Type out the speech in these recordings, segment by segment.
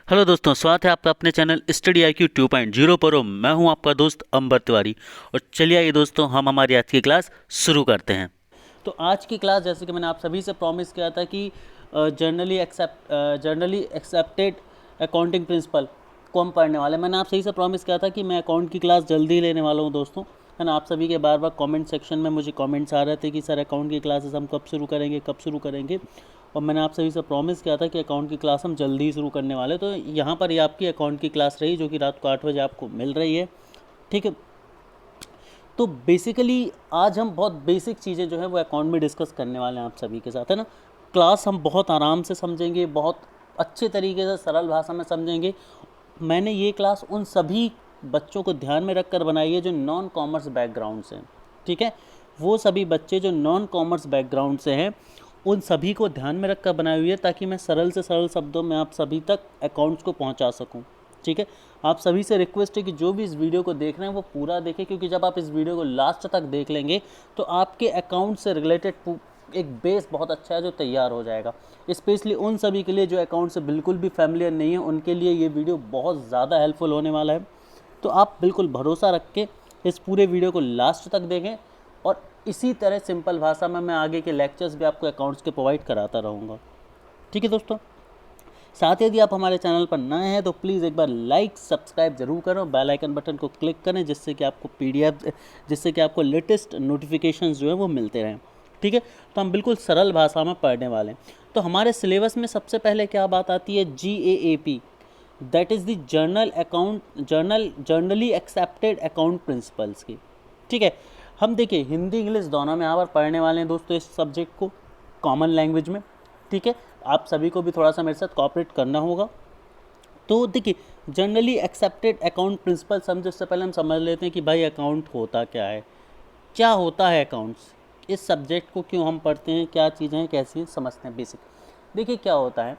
Hello दोस्तों, स्वागत है आपका अपने चैनल स्टडी IQ 2.0 पर। मैं हूं आपका दोस्त अंबर तिवारी। और चलिए आइए दोस्तों, हम हमारी आज की क्लास शुरू करते हैं। तो आज की क्लास, जैसे कि मैंने आप सभी से प्रॉमिस किया था कि जर्नली एक्सेप्टेड अकाउंटिंग प्रिंसिपल को हम पढ़ने वाले हैं। मैंने आप सही से प्रॉमिस किया था कि मैं अकाउंट की क्लास जल्दी लेने वाला हूं दोस्तों, है ना। आप सभी के बार बार कमेंट सेक्शन में मुझे कमेंट्स आ रहे थे कि सर अकाउंट की क्लासेस हम कब शुरू करेंगे, कब शुरू करेंगे। और मैंने आप सभी से प्रॉमिस किया था कि अकाउंट की क्लास हम जल्दी ही शुरू करने वाले। तो यहाँ पर ये आपकी अकाउंट की क्लास रही, जो कि रात को 8 बजे आपको मिल रही है, ठीक है। तो बेसिकली आज हम बहुत बेसिक चीज़ें जो है वो अकाउंट में डिस्कस करने वाले हैं आप सभी के साथ, है ना। क्लास हम बहुत आराम से समझेंगे, बहुत अच्छे तरीके से सरल भाषा में समझेंगे। मैंने ये क्लास उन सभी बच्चों को ध्यान में रख कर बनाई है जो नॉन कॉमर्स बैकग्राउंड से हैं, ठीक है। वो सभी बच्चे जो नॉन कॉमर्स बैकग्राउंड से हैं, उन सभी को ध्यान में रख कर बनाई हुई है, ताकि मैं सरल से सरल शब्दों में आप सभी तक अकाउंट्स को पहुंचा सकूं, ठीक है। आप सभी से रिक्वेस्ट है कि जो भी इस वीडियो को देख रहे हैं वो पूरा देखें, क्योंकि जब आप इस वीडियो को लास्ट तक देख लेंगे तो आपके अकाउंट से रिलेटेड एक बेस बहुत अच्छा है जो तैयार हो जाएगा। स्पेशली उन सभी के लिए जो अकाउंट से बिल्कुल भी फैमिलियर नहीं है, उनके लिए ये वीडियो बहुत ज़्यादा हेल्पफुल होने वाला है। तो आप बिल्कुल भरोसा रख के इस पूरे वीडियो को लास्ट तक देखें, और इसी तरह सिंपल भाषा में मैं आगे के लेक्चर्स भी आपको अकाउंट्स के प्रोवाइड कराता रहूँगा, ठीक है दोस्तों। साथ ही यदि आप हमारे चैनल पर नए हैं तो प्लीज़ एक बार लाइक सब्सक्राइब जरूर करें, बेल आइकन बटन को क्लिक करें, जिससे कि आपको जिससे कि आपको लेटेस्ट नोटिफिकेशंस जो है वो मिलते रहें, ठीक है। तो हम बिल्कुल सरल भाषा में पढ़ने वाले हैं। तो हमारे सिलेबस में सबसे पहले क्या बात आती है, GAAP, that is the generally accepted account principles की, ठीक है। हम देखिए हिंदी इंग्लिश दोनों में यहाँ पर पढ़ने वाले हैं दोस्तों इस सब्जेक्ट को, कॉमन लैंग्वेज में, ठीक है। आप सभी को भी थोड़ा सा मेरे साथ कोऑपरेट करना होगा। तो देखिए जनरली एक्सेप्टेड अकाउंट प्रिंसिपल समझे उससे पहले हम समझ लेते हैं कि भाई अकाउंट होता क्या है, क्या होता है अकाउंट्स, इस सब्जेक्ट को क्यों हम पढ़ते हैं, क्या चीज़ें हैं, कैसी समझते हैं बेसिक। देखिए क्या होता है,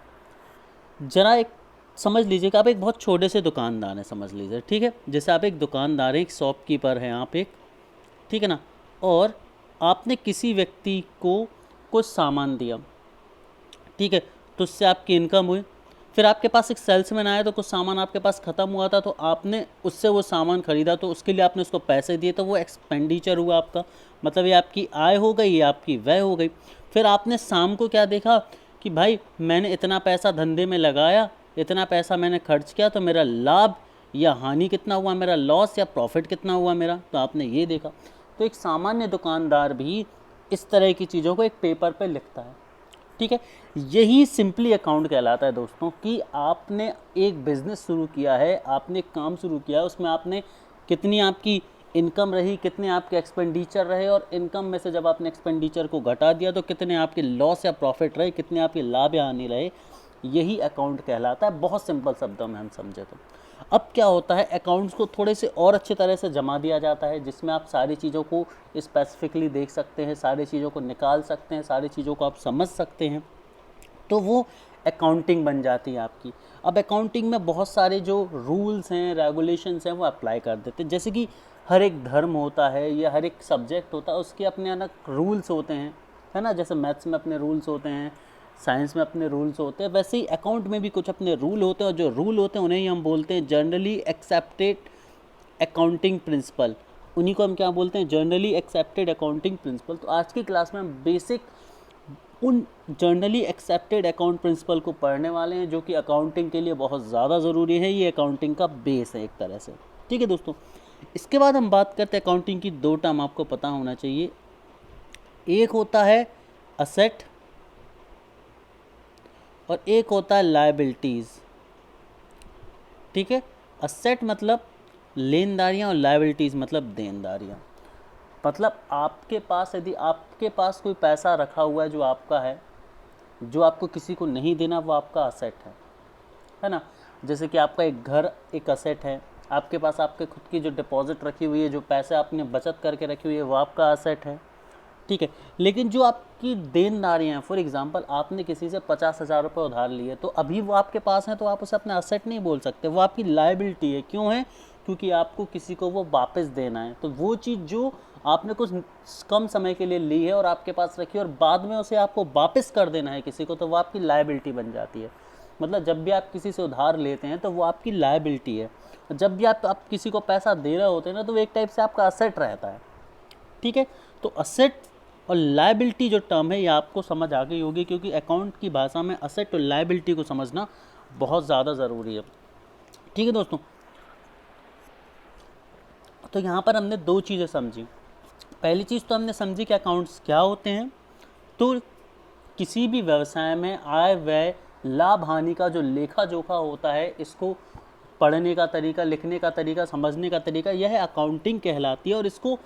जरा एक समझ लीजिए कि आप एक बहुत छोटे से दुकानदार हैं, समझ लीजिए, ठीक है। जैसे आप एक दुकानदार हैं, एक शॉपकीपर हैं आप एक, ठीक है ना। और आपने किसी व्यक्ति को कुछ सामान दिया, ठीक है, तो उससे आपकी इनकम हुई। फिर आपके पास एक सेल्समैन आया, तो कुछ सामान आपके पास ख़त्म हुआ था, तो आपने उससे वो सामान ख़रीदा, तो उसके लिए आपने उसको पैसे दिए, तो वो एक्सपेंडिचर हुआ आपका, मतलब ये आपकी आय हो गई, ये आपकी व्यय हो गई। फिर आपने शाम को क्या देखा कि भाई मैंने इतना पैसा धंधे में लगाया, इतना पैसा मैंने खर्च किया, तो मेरा लाभ या हानि कितना हुआ, मेरा लॉस या प्रॉफिट कितना हुआ मेरा, तो आपने ये देखा। तो एक सामान्य दुकानदार भी इस तरह की चीज़ों को एक पेपर पे लिखता है, ठीक है। यही सिंपली अकाउंट कहलाता है दोस्तों, कि आपने एक बिजनेस शुरू किया है, आपने काम शुरू किया है, उसमें आपने कितनी आपकी इनकम रही, कितने आपके एक्सपेंडिचर रहे, और इनकम में से जब आपने एक्सपेंडिचर को घटा दिया तो कितने आपके लॉस या प्रॉफिट रहे, कितने आपके लाभ या हानि रहे, यही अकाउंट कहलाता है, बहुत सिंपल शब्दों में हम समझे तो। अब क्या होता है, अकाउंट्स को थोड़े से और अच्छे तरह से जमा दिया जाता है, जिसमें आप सारी चीज़ों को स्पेसिफिकली देख सकते हैं, सारी चीज़ों को निकाल सकते हैं, सारी चीज़ों को आप समझ सकते हैं, तो वो अकाउंटिंग बन जाती है आपकी। अब अकाउंटिंग में बहुत सारे जो रूल्स हैं, रेगुलेशंस हैं, वो अप्लाई कर देते हैं। जैसे कि हर एक धर्म होता है या हर एक सब्जेक्ट होता है, उसके अपने अलग रूल्स होते हैं, है ना। जैसे मैथ्स में अपने रूल्स होते हैं, साइंस में अपने रूल्स होते हैं, वैसे ही अकाउंट में भी कुछ अपने रूल होते हैं, और जो रूल होते हैं उन्हें ही हम बोलते हैं जनरली एक्सेप्टेड अकाउंटिंग प्रिंसिपल। उन्हीं को हम क्या बोलते हैं, जनरली एक्सेप्टेड अकाउंटिंग प्रिंसिपल। तो आज की क्लास में हम बेसिक उन जनरली एक्सेप्टेड अकाउंट प्रिंसिपल को पढ़ने वाले हैं, जो कि अकाउंटिंग के लिए बहुत ज़्यादा ज़रूरी है, ये अकाउंटिंग का बेस है एक तरह से, ठीक है दोस्तों। इसके बाद हम बात करते हैं अकाउंटिंग की, दो टर्म आपको पता होना चाहिए। एक होता है असेट और एक होता है लायबिलिटीज़, ठीक है। असेट मतलब लेनदारियाँ और लायबिलिटीज़ मतलब देनदारियाँ। मतलब आपके पास, यदि आपके पास कोई पैसा रखा हुआ है जो आपका है, जो आपको किसी को नहीं देना, वो आपका असेट है ना। जैसे कि आपका एक घर एक असेट है, आपके पास आपके खुद की जो डिपॉजिट रखी हुई है, जो पैसे आपने बचत करके रखी हुई है, वो आपका असेट है, ठीक है। लेकिन जो आपकी देनदारियाँ हैं, फॉर एग्जांपल आपने किसी से 50,000 रुपये उधार लिए, तो अभी वो आपके पास हैं, तो आप उसे अपना असेट नहीं बोल सकते, वो आपकी लायबिलिटी है। क्यों है, क्योंकि आपको किसी को वो वापस देना है। तो वो चीज़ जो आपने कुछ कम समय के लिए ली है और आपके पास रखी है, और बाद में उसे आपको वापस कर देना है किसी को, तो वो आपकी लायबिलिटी बन जाती है। मतलब जब भी आप किसी से उधार लेते हैं तो वो आपकी लायबिलिटी है, जब भी आप किसी को पैसा दे रहे होते हैं ना तो वो एक टाइप से आपका असेट रहता है। ठीक है, तो असेट और लायबिलिटी जो टर्म है ये आपको समझ आ गई होगी, क्योंकि अकाउंट की भाषा में असेट और लायबिलिटी को समझना बहुत ज़्यादा ज़रूरी है। ठीक है दोस्तों, तो यहाँ पर हमने दो चीज़ें समझी। पहली चीज़ तो हमने समझी कि अकाउंट्स क्या होते हैं। तो किसी भी व्यवसाय में आय व्यय लाभ हानि का जो लेखा जोखा होता है, इसको पढ़ने का तरीका, लिखने का तरीका, समझने का तरीका, यह अकाउंटिंग कहलाती है। और इसको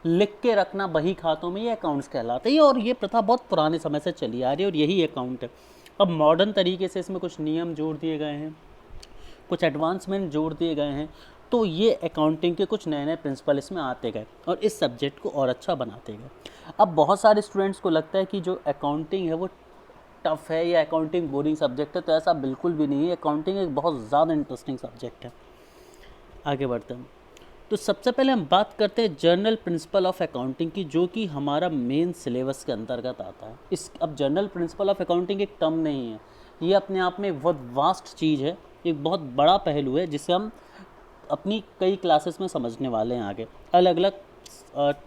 लिख के रखना बही खातों में, ये अकाउंट्स कहलाते हैं। और ये प्रथा बहुत पुराने समय से चली आ रही है और यही अकाउंट है। अब मॉडर्न तरीके से इसमें कुछ नियम जोड़ दिए गए हैं, कुछ एडवांसमेंट जोड़ दिए गए हैं, तो ये अकाउंटिंग के कुछ नए नए प्रिंसिपल इसमें आते गए और इस सब्जेक्ट को और अच्छा बनाते गए। अब बहुत सारे स्टूडेंट्स को लगता है कि जो अकाउंटिंग है वो टफ है या अकाउंटिंग बोरिंग सब्जेक्ट है, तो ऐसा बिल्कुल भी नहीं है। अकाउंटिंग एक बहुत ज़्यादा इंटरेस्टिंग सब्जेक्ट है। आगे बढ़ते हैं, तो सबसे पहले हम बात करते हैं जर्नल प्रिंसिपल ऑफ अकाउंटिंग की, जो कि हमारा मेन सिलेबस के अंतर्गत आता है। अब जर्नल प्रिंसिपल ऑफ अकाउंटिंग एक टर्म नहीं है, ये अपने आप में एक बहुत वास्ट चीज़ है, एक बहुत बड़ा पहलू है जिसे हम अपनी कई क्लासेस में समझने वाले हैं आगे अलग अलग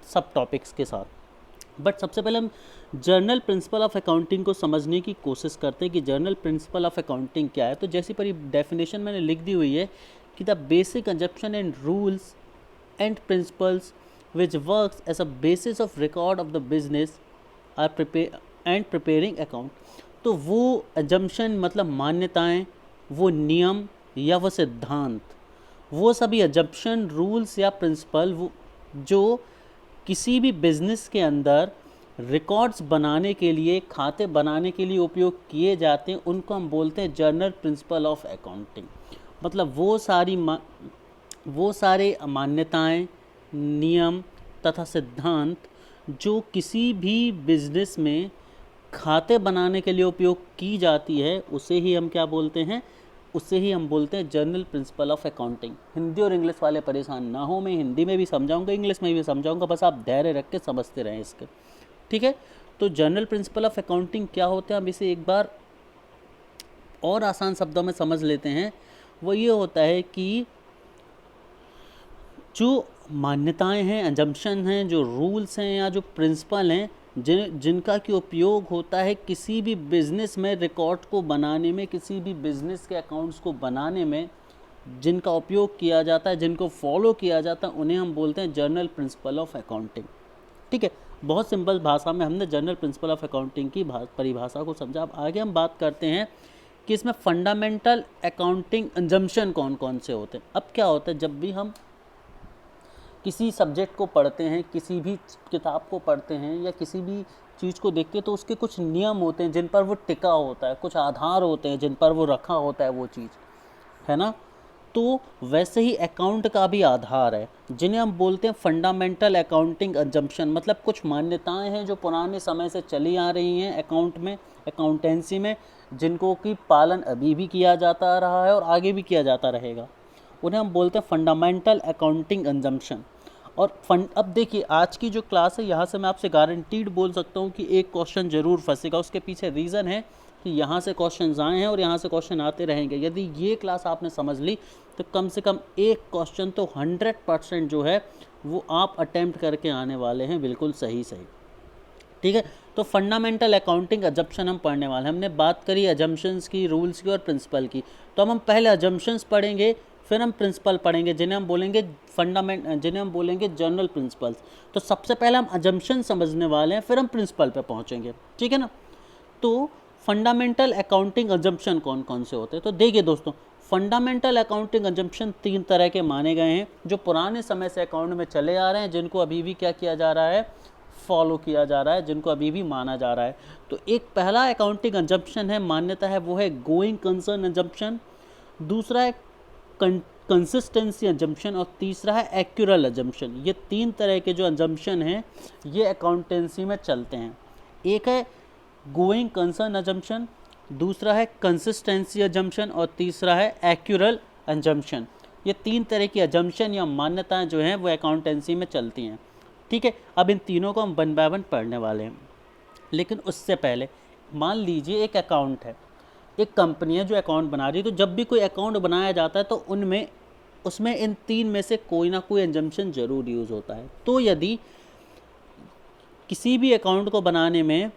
सब टॉपिक्स के साथ। बट सबसे पहले हम जर्नल प्रिंसिपल ऑफ अकाउंटिंग को समझने की कोशिश करते हैं कि जर्नल प्रिंसिपल ऑफ अकाउंटिंग क्या है। तो जैसी पर डेफिनेशन मैंने लिख दी हुई है कि the basic consumption and rules and principles which works as a basis of record of the business are preparing account। तो वो assumption मतलब मान्यताएं, वो नियम या वो सिद्धांत, वो सभी assumption, रूल्स या प्रिंसिपल वो जो किसी भी बिजनेस के अंदर रिकॉर्ड्स बनाने के लिए, खाते बनाने के लिए उपयोग किए जाते हैं, उनको हम बोलते हैं जर्नल प्रिंसिपल ऑफ अकाउंटिंग। मतलब वो सारे मान्यताएं, नियम तथा सिद्धांत जो किसी भी बिजनेस में खाते बनाने के लिए उपयोग की जाती है, उसे ही हम क्या बोलते हैं, उसे ही हम बोलते हैं journal principle of accounting. Hindi और इंग्लिश वाले परेशान ना हो, मैं हिंदी में भी समझाऊंगा, इंग्लिश में भी समझाऊंगा, बस आप धैर्य रख के समझते रहें इसके। ठीक है, तो जर्नल प्रिंसिपल ऑफ अकाउंटिंग क्या होता है, हम इसे एक बार और आसान शब्दों में समझ लेते हैं। वो ये होता है कि जो मान्यताएं हैं, अजम्पशन हैं, जो रूल्स हैं या जो प्रिंसिपल हैं जिनका की उपयोग होता है किसी भी बिज़नेस में रिकॉर्ड को बनाने में, किसी भी बिज़नेस के अकाउंट्स को बनाने में, जिनका उपयोग किया जाता है, जिनको फॉलो किया जाता है, उन्हें हम बोलते हैं जर्नल प्रिंसिपल ऑफ अकाउंटिंग। ठीक है, बहुत सिंपल भाषा में हमने जर्नल प्रिंसिपल ऑफ अकाउंटिंग की परिभाषा को समझा। अब आगे हम बात करते हैं कि इसमें फंडामेंटल अकाउंटिंग अजम्पशन कौन कौन से होते हैं। अब क्या होता है, जब भी हम किसी सब्जेक्ट को पढ़ते हैं, किसी भी किताब को पढ़ते हैं या किसी भी चीज़ को देखते हैं, तो उसके कुछ नियम होते हैं जिन पर वो टिका होता है, कुछ आधार होते हैं जिन पर वो रखा होता है वो चीज़, है ना। तो वैसे ही अकाउंट का भी आधार है, जिन्हें हम बोलते हैं फंडामेंटल अकाउंटिंग अजम्पशन। मतलब कुछ मान्यताएं हैं जो पुराने समय से चली आ रही हैं अकाउंट में, अकाउंटेंसी में, जिनको कि पालन अभी भी किया जाता रहा है और आगे भी किया जाता रहेगा, उन्हें हम बोलते हैं फंडामेंटल अकाउंटिंग अजम्पशन। और अब देखिए, आज की जो क्लास है यहाँ से मैं आपसे गारंटीड बोल सकता हूँ कि एक क्वेश्चन ज़रूर फंसेगा। उसके पीछे रीज़न है कि यहाँ से क्वेश्चन आए हैं और यहाँ से क्वेश्चन आते रहेंगे। यदि ये क्लास आपने समझ ली तो कम से कम एक क्वेश्चन तो 100% जो है वो आप अटैम्प्ट करके आने वाले हैं, बिल्कुल सही। ठीक है, तो फंडामेंटल अकाउंटिंग अजम्पशन हम पढ़ने वाले हैं। हमने बात करी अजम्पशंस की, रूल्स की और प्रिंसिपल की। तो हम पहले अजम्पशंस पढ़ेंगे, फिर हम प्रिंसिपल पढ़ेंगे, जिन्हें हम बोलेंगे जर्नल प्रिंसिपल्स। तो सबसे पहले हम अजम्पशन समझने वाले हैं, फिर हम प्रिंसिपल पे पहुंचेंगे। ठीक है ना। तो फंडामेंटल अकाउंटिंग अजम्पशन कौन कौन से होते हैं, तो देखिए दोस्तों, फंडामेंटल अकाउंटिंग अजम्पशन 3 तरह के माने गए हैं, जो पुराने समय से अकाउंट में चले आ रहे हैं, जिनको अभी भी क्या किया जा रहा है, फॉलो किया जा रहा है, जिनको अभी भी माना जा रहा है। तो एक पहला अकाउंटिंग अजम्पशन है, मान्यता है, वो है गोइंग कंसर्न अजम्पशन। दूसरा है कंसिस्टेंसी अजम्पशन और तीसरा है एक्यूरल अजम्पशन। ये 3 तरह के जो अजम्पशन हैं ये अकाउंटेंसी में चलते हैं। एक है गोइंग कंसर्न अजम्पशन, दूसरा है कंसिस्टेंसी अजम्पशन और तीसरा है एक्यूरल अजम्पशन। ये 3 तरह की अजम्पशन या मान्यताएं जो हैं वो अकाउंटेंसी में चलती हैं। ठीक है, अब इन तीनों को हम 1 बाय 1 पढ़ने वाले हैं। लेकिन उससे पहले मान लीजिए एक अकाउंट है, एक कंपनी है जो अकाउंट बना रही है, तो जब भी कोई अकाउंट बनाया जाता है तो उसमें इन तीन में से कोई ना कोई एजम्पशन जरूर यूज़ होता है। तो यदि किसी भी अकाउंट को बनाने में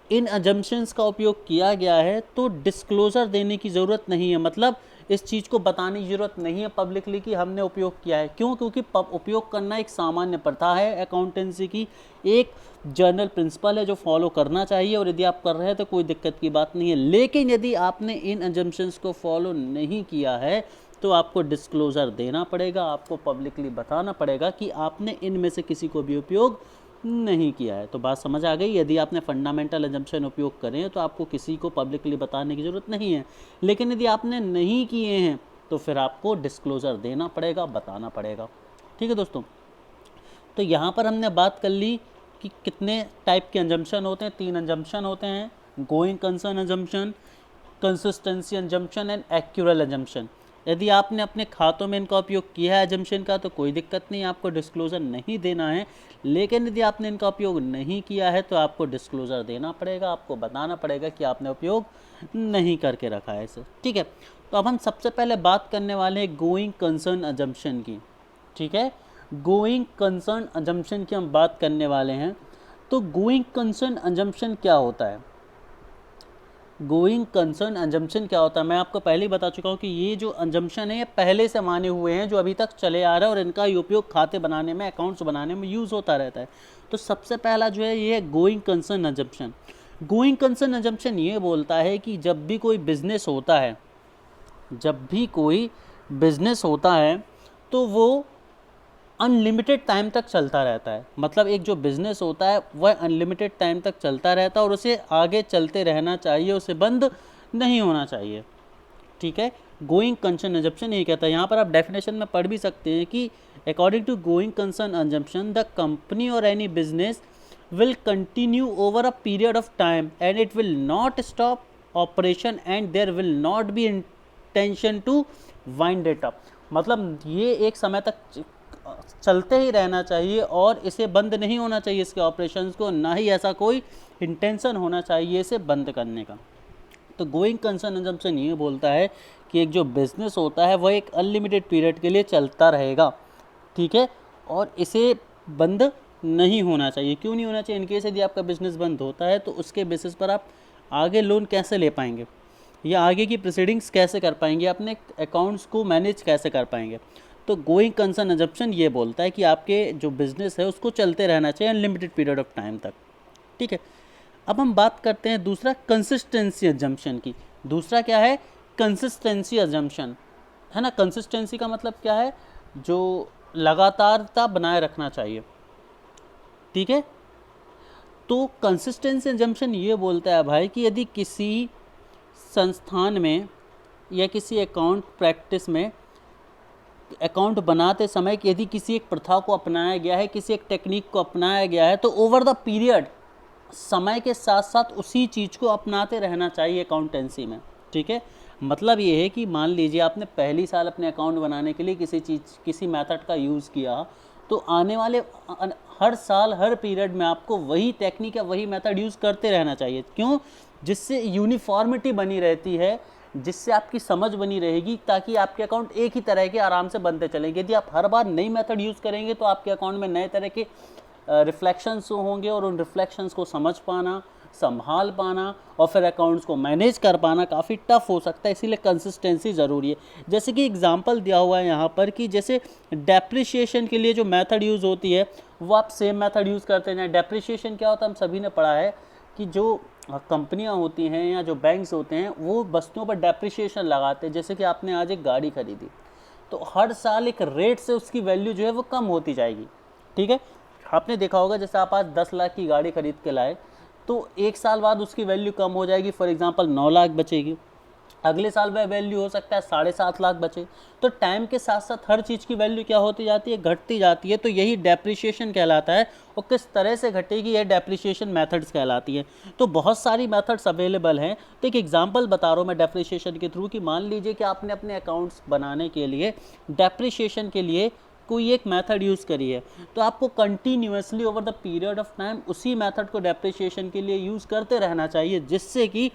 इन अजम्पशंस का उपयोग किया गया है तो डिस्क्लोज़र देने की ज़रूरत नहीं है, मतलब इस चीज़ को बताने की ज़रूरत नहीं है पब्लिकली कि हमने उपयोग किया है। क्यों? क्योंकि उपयोग करना एक सामान्य प्रथा है अकाउंटेंसी की, एक जनरल प्रिंसिपल है जो फॉलो करना चाहिए, और यदि आप कर रहे हैं तो कोई दिक्कत की बात नहीं है। लेकिन यदि आपने इन अजम्पशंस को फॉलो नहीं किया है तो आपको डिस्क्लोज़र देना पड़ेगा, आपको पब्लिकली बताना पड़ेगा कि आपने इनमें से किसी को भी उपयोग नहीं किया है। तो बात समझ आ गई? यदि आपने फंडामेंटल अजम्पशन उपयोग करें तो आपको किसी को पब्लिकली बताने की ज़रूरत नहीं है, लेकिन यदि आपने नहीं किए हैं तो फिर आपको डिस्क्लोज़र देना पड़ेगा, बताना पड़ेगा। ठीक है दोस्तों, तो यहाँ पर हमने बात कर ली कि कितने टाइप के अजम्पशन होते हैं। 3 अजम्पशन होते हैं: going concern assumption, consistency assumption and accrual assumption. यदि आपने अपने खातों में इनका उपयोग किया है अजम्पशन का तो कोई दिक्कत नहीं, आपको डिस्क्लोज़र नहीं देना है। लेकिन यदि आपने इनका उपयोग नहीं किया है तो आपको डिस्क्लोज़र देना पड़ेगा, आपको बताना पड़ेगा कि आपने उपयोग नहीं करके रखा है इसे। ठीक है, तो अब हम सबसे पहले बात करने वाले हैं गोइंग कंसर्न अजम्पशन की। ठीक है, गोइंग कंसर्न अजम्पशन की हम बात करने वाले हैं। तो गोइंग कंसर्न अजम्पशन क्या होता है? गोइंग कंसर्न अजम्पशन क्या होता है, मैं आपको पहले ही बता चुका हूँ कि ये जो अजम्पशन है ये पहले से माने हुए हैं, जो अभी तक चले आ रहा है और इनका उपयोग खाते बनाने में, अकाउंट्स बनाने में यूज़ होता रहता है। तो सबसे पहला जो है ये है going concern assumption. Going concern assumption ये बोलता है कि जब भी कोई बिजनेस होता है तो वो अनलिमिटेड टाइम तक चलता रहता है। मतलब एक जो बिज़नेस होता है वह अनलिमिटेड टाइम तक चलता रहता है और उसे आगे चलते रहना चाहिए, उसे बंद नहीं होना चाहिए। ठीक है, गोइंग कंसर्न अजम्पशन यही कहता है। यहाँ पर आप डेफिनेशन में पढ़ भी सकते हैं कि according to going concern assumption the company or any business will continue over a period of time and it will not stop operation and there will not be intention to wind it up। मतलब ये एक समय तक चलते ही रहना चाहिए और इसे बंद नहीं होना चाहिए, इसके ऑपरेशंस को, ना ही ऐसा कोई इंटेंशन होना चाहिए इसे बंद करने का। तो गोइंग कंसर्न अजम्पशन ये बोलता है कि एक जो बिज़नेस होता है वह एक अनलिमिटेड पीरियड के लिए चलता रहेगा। ठीक है, और इसे बंद नहीं होना चाहिए। क्यों नहीं होना चाहिए? इनकेस यदि आपका बिजनेस बंद होता है तो उसके बेसिस पर आप आगे लोन कैसे ले पाएंगे या आगे की प्रोसीडिंग्स कैसे कर पाएंगे, अपने अकाउंट्स को मैनेज कैसे कर पाएंगे। तो गोइंग कंसर्न अजम्पशन ये बोलता है कि आपके जो बिज़नेस है उसको चलते रहना चाहिए अनलिमिटेड पीरियड ऑफ टाइम तक। ठीक है, अब हम बात करते हैं दूसरा कंसिस्टेंसी अजम्पशन की। दूसरा क्या है? कंसिस्टेंसी अजम्पशन, है ना। कंसिस्टेंसी का मतलब क्या है? जो लगातारता बनाए रखना चाहिए। ठीक है, तो कंसिस्टेंसी अजम्पशन ये बोलता है भाई कि यदि किसी संस्थान में या किसी अकाउंट प्रैक्टिस में, अकाउंट बनाते समय यदि किसी एक प्रथा को अपनाया गया है, किसी एक टेक्निक को अपनाया गया है, तो ओवर द पीरियड, समय के साथ साथ उसी चीज़ को अपनाते रहना चाहिए अकाउंटेंसी में। ठीक है, मतलब ये है कि मान लीजिए आपने पहली साल अपने अकाउंट बनाने के लिए किसी मेथड का यूज़ किया, तो आने वाले हर साल, हर पीरियड में आपको वही टेक्निक या वही मेथड यूज़ करते रहना चाहिए। क्यों? जिससे यूनिफॉर्मिटी बनी रहती है, जिससे आपकी समझ बनी रहेगी, ताकि आपके अकाउंट एक ही तरह के आराम से बनते चलेंगे। यदि आप हर बार नई मेथड यूज़ करेंगे तो आपके अकाउंट में नए तरह के रिफ्लेक्शंस होंगे और उन रिफ्लेक्शंस को समझ पाना, संभाल पाना और फिर अकाउंट्स को मैनेज कर पाना काफ़ी टफ हो सकता है। इसीलिए कंसिस्टेंसी ज़रूरी है। जैसे कि एग्जांपल दिया हुआ है यहाँ पर कि जैसे डेप्रिसिएशन के लिए जो मेथड यूज़ होती है वो आप सेम मेथड यूज़ करते हैं। डेप्रिसिएशन क्या होता है? हम सभी ने पढ़ा है कि जो कंपनियां होती हैं या जो बैंक्स होते हैं वो वस्तुओं पर डेप्रिसिएशन लगाते हैं। जैसे कि आपने आज एक गाड़ी खरीदी तो हर साल एक रेट से उसकी वैल्यू जो है वो कम होती जाएगी। ठीक है, आपने देखा होगा जैसे आप आज 10 लाख की गाड़ी खरीद के लाए तो एक साल बाद उसकी वैल्यू कम हो जाएगी, फॉर एग्जांपल 9 लाख बचेगी। अगले साल वह वैल्यू हो सकता है 7.5 लाख बचे। तो टाइम के साथ साथ हर चीज़ की वैल्यू क्या होती जाती है? घटती जाती है। तो यही डेप्रिसिएशन कहलाता है। और किस तरह से घटेगी, यह डेप्रिसिएशन मेथड्स कहलाती है। तो बहुत सारी मेथड्स अवेलेबल हैं। तो एक एग्जांपल बता रहा हूँ मैं डेप्रिसिएशन के थ्रू कि मान लीजिए कि आपने अपने अकाउंट्स बनाने के लिए डेप्रिसिएशन के लिए कोई एक मेथड यूज़ करी है, तो आपको continuously over the period of time उसी मेथड को डेप्रिसिएशन के लिए यूज़ करते रहना चाहिए, जिससे कि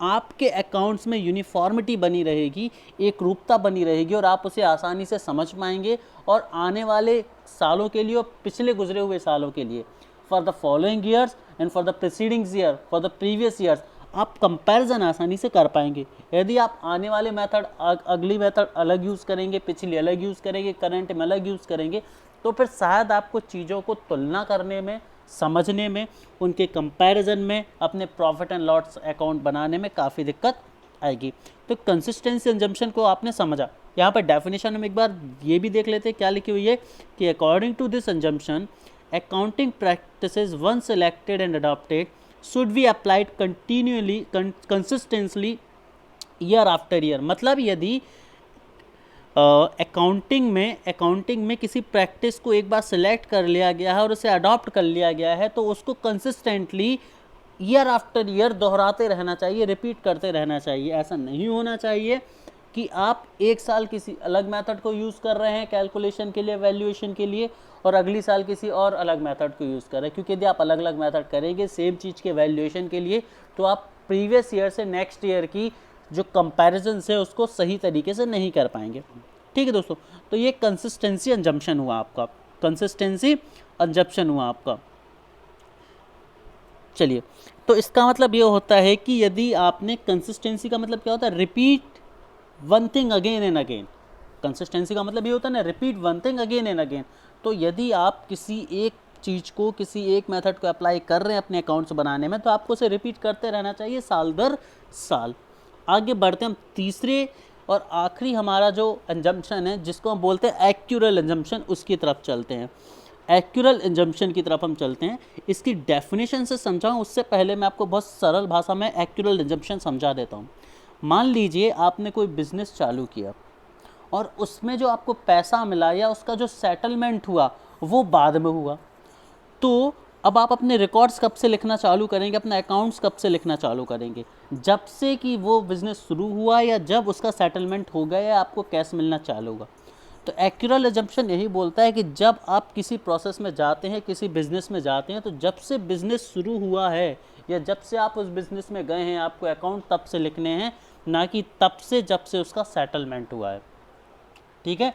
आपके अकाउंट्स में यूनिफॉर्मिटी बनी रहेगी, एक रूपता बनी रहेगी और आप उसे आसानी से समझ पाएंगे और आने वाले सालों के लिए और पिछले गुजरे हुए सालों के लिए, for the following years and for the preceding year, for the previous years, आप कंपैरिजन आसानी से कर पाएंगे। यदि आप आने वाले मेथड, अगली मेथड अलग यूज़ करेंगे, पिछली अलग यूज़ करेंगे, करंट में अलग यूज़ करेंगे, तो फिर शायद आपको चीज़ों को तुलना करने में, समझने में, उनके कंपैरिजन में, अपने प्रॉफिट एंड लॉस अकाउंट बनाने में काफ़ी दिक्कत आएगी। तो कंसिस्टेंसी एजम्पशन को आपने समझा। यहाँ पर डेफिनेशन हम एक बार ये भी देख लेते हैं क्या लिखी हुई है कि according to this assumption accounting practices once selected and adopted should be applied continually consistently year after year। मतलब यदि अकाउंटिंग में किसी प्रैक्टिस को एक बार सेलेक्ट कर लिया गया है और उसे अडॉप्ट कर लिया गया है तो उसको कंसिस्टेंटली ईयर आफ्टर ईयर दोहराते रहना चाहिए, रिपीट करते रहना चाहिए। ऐसा नहीं होना चाहिए कि आप एक साल किसी अलग मेथड को यूज़ कर रहे हैं कैलकुलेशन के लिए, वैल्यूएशन के लिए, और अगली साल किसी और अलग मेथड को यूज़ कर रहे हैं, क्योंकि यदि आप अलग अलग मेथड करेंगे सेम चीज़ के वैल्यूएशन के लिए तो आप प्रीवियस ईयर से नेक्स्ट ईयर की जो कंपैरिजन है उसको सही तरीके से नहीं कर पाएंगे। ठीक है दोस्तों, तो ये कंसिस्टेंसी एजम्पशन हुआ आपका, कंसिस्टेंसी एजम्पशन हुआ आपका। चलिए, तो इसका मतलब ये होता है कि यदि आपने कंसिस्टेंसी का मतलब क्या होता है, repeat one thing again and again. Consistency का मतलब ये होता है ना, repeat one thing again and again. तो यदि आप किसी एक चीज़ को, किसी एक मेथड को अप्लाई कर रहे हैं अपने अकाउंट्स बनाने में, तो आपको उसे रिपीट करते रहना चाहिए साल दर साल। आगे बढ़ते हम तीसरे और आखिरी हमारा जो एजम्पशन है जिसको हम बोलते हैं एक्यूरल एजम्पशन, उसकी तरफ चलते हैं। एक्यूरल एजम्पशन की तरफ हम चलते हैं। इसकी डेफिनेशन से समझाऊँ उससे पहले मैं आपको बहुत सरल भाषा में एक्यूरल एजम्पशन समझा देता हूँ। मान लीजिए आपने कोई बिज़नेस चालू किया और उसमें जो आपको पैसा मिला या उसका जो सेटलमेंट हुआ वो बाद में हुआ, तो अब आप अपने रिकॉर्ड्स कब से लिखना चालू करेंगे, अपने अकाउंट्स कब से लिखना चालू करेंगे, जब से कि वो बिज़नेस शुरू हुआ या जब उसका सेटलमेंट हो गया या आपको कैश मिलना चालू होगा। तो एक्यूरल एजम्पशन यही बोलता है कि जब आप किसी प्रोसेस में जाते हैं, किसी बिज़नेस में जाते हैं, तो जब से बिज़नेस शुरू हुआ है या जब से आप उस बिज़नेस में गए हैं आपको अकाउंट तब से लिखने हैं, ना कि तब से जब से उसका सेटलमेंट हुआ है। ठीक है,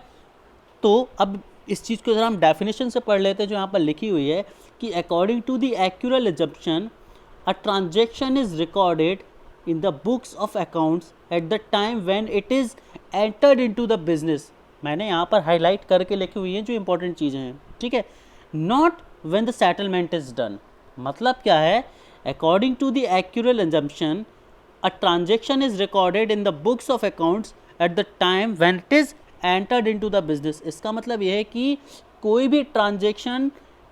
तो अब इस चीज़ को जरा हम डेफिनेशन से पढ़ लेते हैं जो यहाँ पर लिखी हुई है कि according to the accrual assumption a transaction is recorded in the books of accounts at the time when it is entered into the business. मैंने यहाँ पर हाईलाइट करके लिखी हुई हैं जो इंपॉर्टेंट चीज़ें हैं। ठीक है, not when the settlement is done. मतलब क्या है, according to the accrual assumption a transaction is recorded in the books of accounts at the time when it is entered into the business। इसका मतलब यह है कि कोई भी ट्रांजेक्शन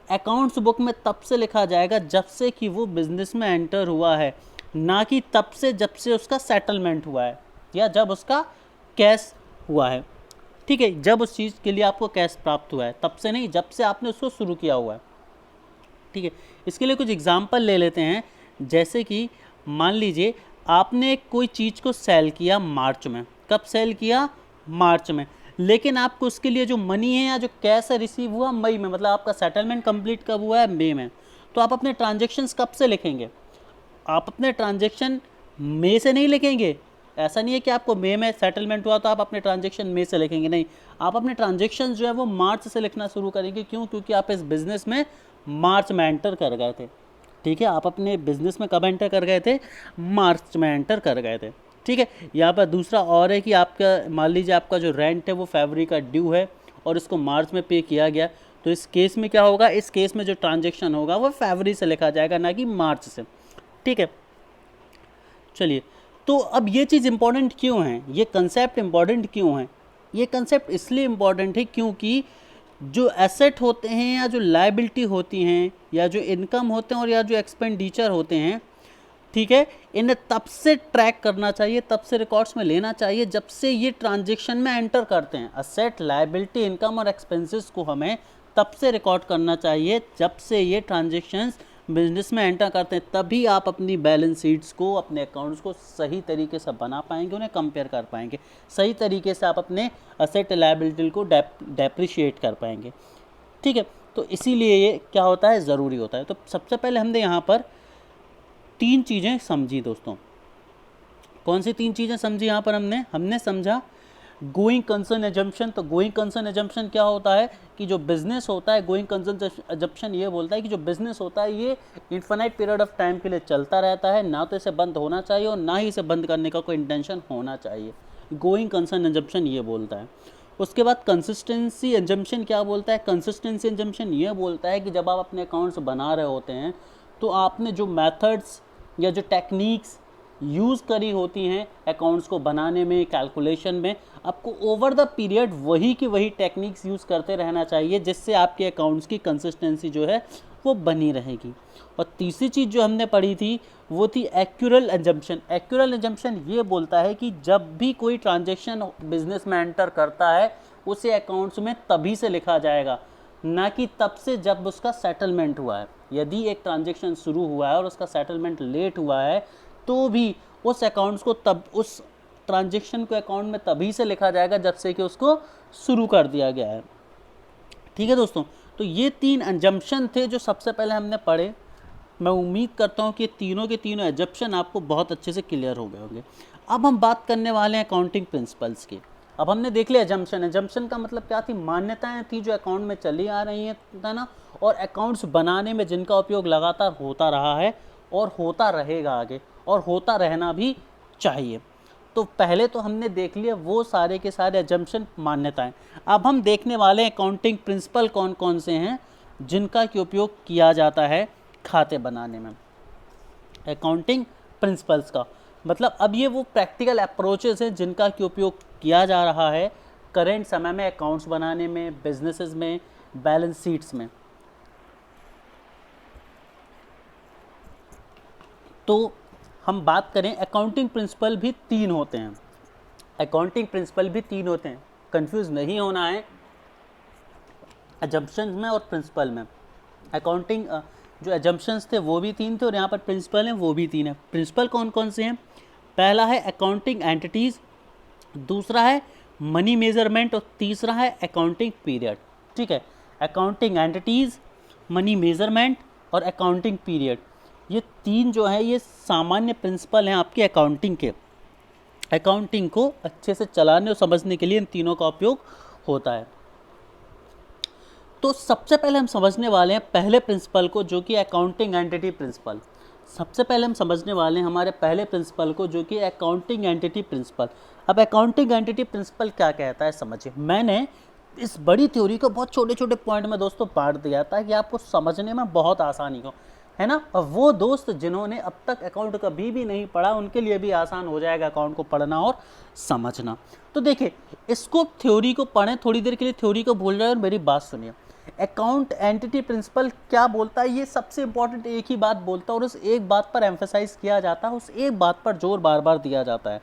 अकाउंट्स बुक में तब से लिखा जाएगा जब से कि वो बिजनेस में एंटर हुआ है, ना कि तब से जब से उसका सेटलमेंट हुआ है या जब उसका कैश हुआ है। ठीक है, जब उस चीज़ के लिए आपको कैश प्राप्त हुआ है तब से नहीं, जब से आपने उसको शुरू किया हुआ है। ठीक है, इसके लिए कुछ एग्जाम्पल ले लेते हैं। जैसे कि मान लीजिए आपने कोई चीज़ को सेल किया मार्च में। कब सेल किया? मार्च में। लेकिन आपको उसके लिए जो मनी है या जो कैश है रिसीव हुआ मई में, मतलब आपका सेटलमेंट कंप्लीट कब हुआ है? मई में। तो आप अपने ट्रांजैक्शंस कब से लिखेंगे? आप अपने ट्रांजैक्शन मई से नहीं लिखेंगे। ऐसा नहीं है कि आपको मई में सेटलमेंट हुआ तो आप अपने ट्रांजैक्शन मई से लिखेंगे, नहीं। आप अपने ट्रांजैक्शन जो है वो मार्च से लिखना शुरू करेंगे। क्यों? क्योंकि आप इस बिज़नेस में मार्च में एंटर कर गए थे। ठीक है, आप अपने बिजनेस में कब एंटर कर गए थे? मार्च में एंटर कर गए थे। ठीक है, यहाँ पर दूसरा और है कि आपका मान लीजिए आपका जो रेंट है वो फरवरी का ड्यू है और इसको मार्च में पे किया गया, तो इस केस में क्या होगा? इस केस में जो ट्रांजैक्शन होगा वो फरवरी से लिखा जाएगा, ना कि मार्च से। ठीक है, चलिए, तो अब ये चीज़ इंपॉर्टेंट क्यों है? ये कंसेप्ट इंपॉर्टेंट क्यों है? ये कंसेप्ट इसलिए इम्पॉर्टेंट है क्योंकि जो एसेट होते हैं या जो लायबिलिटी होती हैं या जो इनकम होते हैं और या जो एक्सपेंडिचर होते हैं, ठीक है, इन्हें तब से ट्रैक करना चाहिए, तब से रिकॉर्ड्स में लेना चाहिए जब से ये ट्रांजैक्शन में एंटर करते हैं। एसेट, लायबिलिटी, इनकम और एक्सपेंसेस को हमें तब से रिकॉर्ड करना चाहिए जब से ये ट्रांजैक्शंस बिजनेस में एंटर करते हैं। तभी आप अपनी बैलेंस शीट्स को, अपने अकाउंट्स को सही तरीके से बना पाएंगे, उन्हें कंपेयर कर पाएंगे, सही तरीके से आप अपने एसेट लायबिलिटी को डेप्रिशिएट कर पाएंगे। ठीक है, तो इसीलिए ये क्या होता है? ज़रूरी होता है। तो सबसे पहले हमने यहाँ पर 3 चीज़ें समझी दोस्तों। कौन सी 3 चीज़ें समझी यहाँ पर हमने समझा गोइंग कंसर्न एजम्पशन। तो गोइंग कंसर्न एजम्पशन क्या होता है कि जो बिजनेस होता है, गोइंग कंसर्न एजम्पशन ये बोलता है कि जो बिजनेस होता है ये इन्फिनाइट पीरियड ऑफ टाइम के लिए चलता रहता है, ना तो इसे बंद होना चाहिए और ना ही इसे बंद करने का कोई इंटेंशन होना चाहिए। गोइंग कंसर्न एजम्पशन ये बोलता है। उसके बाद कंसिस्टेंसी एजम्पशन क्या बोलता है? कंसिस्टेंसी एजम्पशन ये बोलता है कि जब आप अपने अकाउंट्स बना रहे होते हैं तो आपने जो मेथड्स या जो टेक्निक्स यूज़ करी होती हैं अकाउंट्स को बनाने में, कैलकुलेशन में, आपको ओवर द पीरियड वही की वही टेक्निक्स यूज़ करते रहना चाहिए, जिससे आपके अकाउंट्स की कंसिस्टेंसी जो है वो बनी रहेगी। और तीसरी चीज़ जो हमने पढ़ी थी वो थी एक्यूरल एजम्पशन। एक्यूरल एजम्पशन ये बोलता है कि जब भी कोई ट्रांजैक्शन बिजनेस में एंटर करता है उसे अकाउंट्स में तभी से लिखा जाएगा, ना कि तब से जब उसका सेटलमेंट हुआ है। यदि एक ट्रांजैक्शन शुरू हुआ है और उसका सेटलमेंट लेट हुआ है तो भी उस अकाउंट्स को तब उस ट्रांजैक्शन को अकाउंट में तभी से लिखा जाएगा जब से कि उसको शुरू कर दिया गया है। ठीक है दोस्तों, तो ये 3 एजम्पशन थे जो सबसे पहले हमने पढ़े। मैं उम्मीद करता हूँ कि तीनों के तीनों एजम्पशन आपको बहुत अच्छे से क्लियर हो गए होंगे। अब हम बात करने वाले हैं अकाउंटिंग प्रिंसिपल्स की। अब हमने देख लिया एजम्पशन। एजम्पशन का मतलब क्या थी? मान्यताएं थी जो अकाउंट में चली आ रही हैं, था ना, और अकाउंट्स बनाने में जिनका उपयोग लगातार होता रहा है और होता रहेगा आगे, और होता रहना भी चाहिए। तो पहले तो हमने देख लिया वो सारे के सारे एजम्पशन, मान्यताएं। अब हम देखने वाले हैं अकाउंटिंग प्रिंसिपल कौन कौन से हैं जिनका कि उपयोग किया जाता है खाते बनाने में। अकाउंटिंग प्रिंसिपल्स का मतलब अब ये वो प्रैक्टिकल अप्रोचेस हैं जिनका कि उपयोग किया जा रहा है करेंट समय में अकाउंट्स बनाने में, बिजनेसेस में, बैलेंस शीट्स में। तो हम बात करें, अकाउंटिंग प्रिंसिपल भी 3 होते हैं। अकाउंटिंग प्रिंसिपल भी 3 होते हैं, कंफ्यूज नहीं होना है एजम्पशंस में और प्रिंसिपल में। अकाउंटिंग जो एजम्पशंस थे वो भी 3 थे और यहाँ पर प्रिंसिपल हैं वो भी 3 है। प्रिंसिपल कौन कौन से हैं? पहला है अकाउंटिंग एंटिटीज़, दूसरा है मनी मेजरमेंट और तीसरा है अकाउंटिंग पीरियड। ठीक है, अकाउंटिंग एंटिटीज़, मनी मेजरमेंट और अकाउंटिंग पीरियड, ये 3 जो है ये सामान्य प्रिंसिपल हैं आपके अकाउंटिंग के। अकाउंटिंग को अच्छे से चलाने और समझने के लिए इन तीनों का उपयोग होता है। तो सबसे पहले हम समझने वाले हैं पहले प्रिंसिपल को, जो कि अकाउंटिंग एंटिटी प्रिंसिपल। सबसे पहले हम समझने वाले हैं हमारे पहले प्रिंसिपल को, जो कि अकाउंटिंग एंटिटी प्रिंसिपल। अब अकाउंटिंग एंटिटी प्रिंसिपल क्या कहता है समझिए। मैंने इस बड़ी थ्योरी को बहुत छोटे छोटे पॉइंट में दोस्तों बांट दिया था कि आपको समझने में बहुत आसानी हो, है ना। और वो दोस्त जिन्होंने अब तक अकाउंट कभी भी नहीं पढ़ा उनके लिए भी आसान हो जाएगा अकाउंट को पढ़ना और समझना। तो देखिए, इसको थ्योरी को पढ़ें, थोड़ी देर के लिए थ्योरी को भूल जाए और मेरी बात सुनिए। अकाउंट एंटिटी प्रिंसिपल क्या बोलता है, ये सबसे इंपॉर्टेंट एक ही बात बोलता है और उस एक बात पर एम्फेसाइज किया जाता है, उस एक बात पर जोर बार बार दिया जाता है।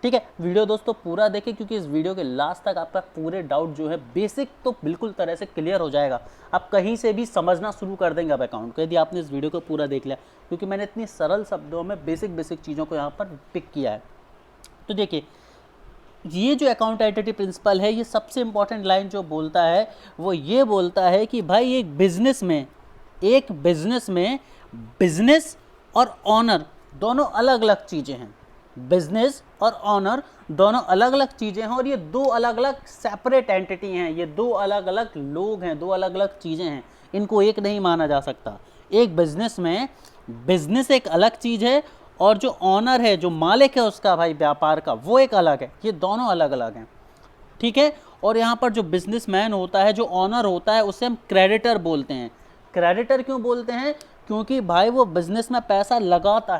ठीक है, वीडियो दोस्तों पूरा देखें क्योंकि इस वीडियो के लास्ट तक आपका पूरे डाउट जो है बेसिक तो बिल्कुल तरह से क्लियर हो जाएगा। आप कहीं से भी समझना शुरू कर देंगे अब अकाउंट को, यदि आपने इस वीडियो को पूरा देख लिया, क्योंकि मैंने इतनी सरल शब्दों में बेसिक चीज़ों को यहाँ पर पिक किया है। तो देखिए, ये जो अकाउंट एंटिटी प्रिंसिपल है, ये सबसे इंपॉर्टेंट लाइन जो बोलता है वो ये बोलता है कि भाई एक बिजनेस में बिजनेस और ऑनर दोनों अलग अलग चीज़ें हैं। बिजनेस और ऑनर दोनों अलग अलग चीज़ें हैं और ये 2 अलग अलग सेपरेट एंटिटी हैं, ये 2 अलग अलग लोग हैं, 2 अलग अलग चीज़ें हैं, इनको एक नहीं माना जा सकता। एक बिजनेस में बिजनेस एक अलग चीज़ है और जो ऑनर है, जो मालिक है उसका भाई व्यापार का, वो एक अलग है। ये दोनों अलग अलग हैं। ठीक है, और यहाँ पर जो बिजनेसमैन होता है, जो ऑनर होता है, उसे हम क्रेडिटर बोलते हैं। क्रेडिटर क्यों बोलते हैं? क्योंकि भाई वो बिजनेस में पैसा लगाता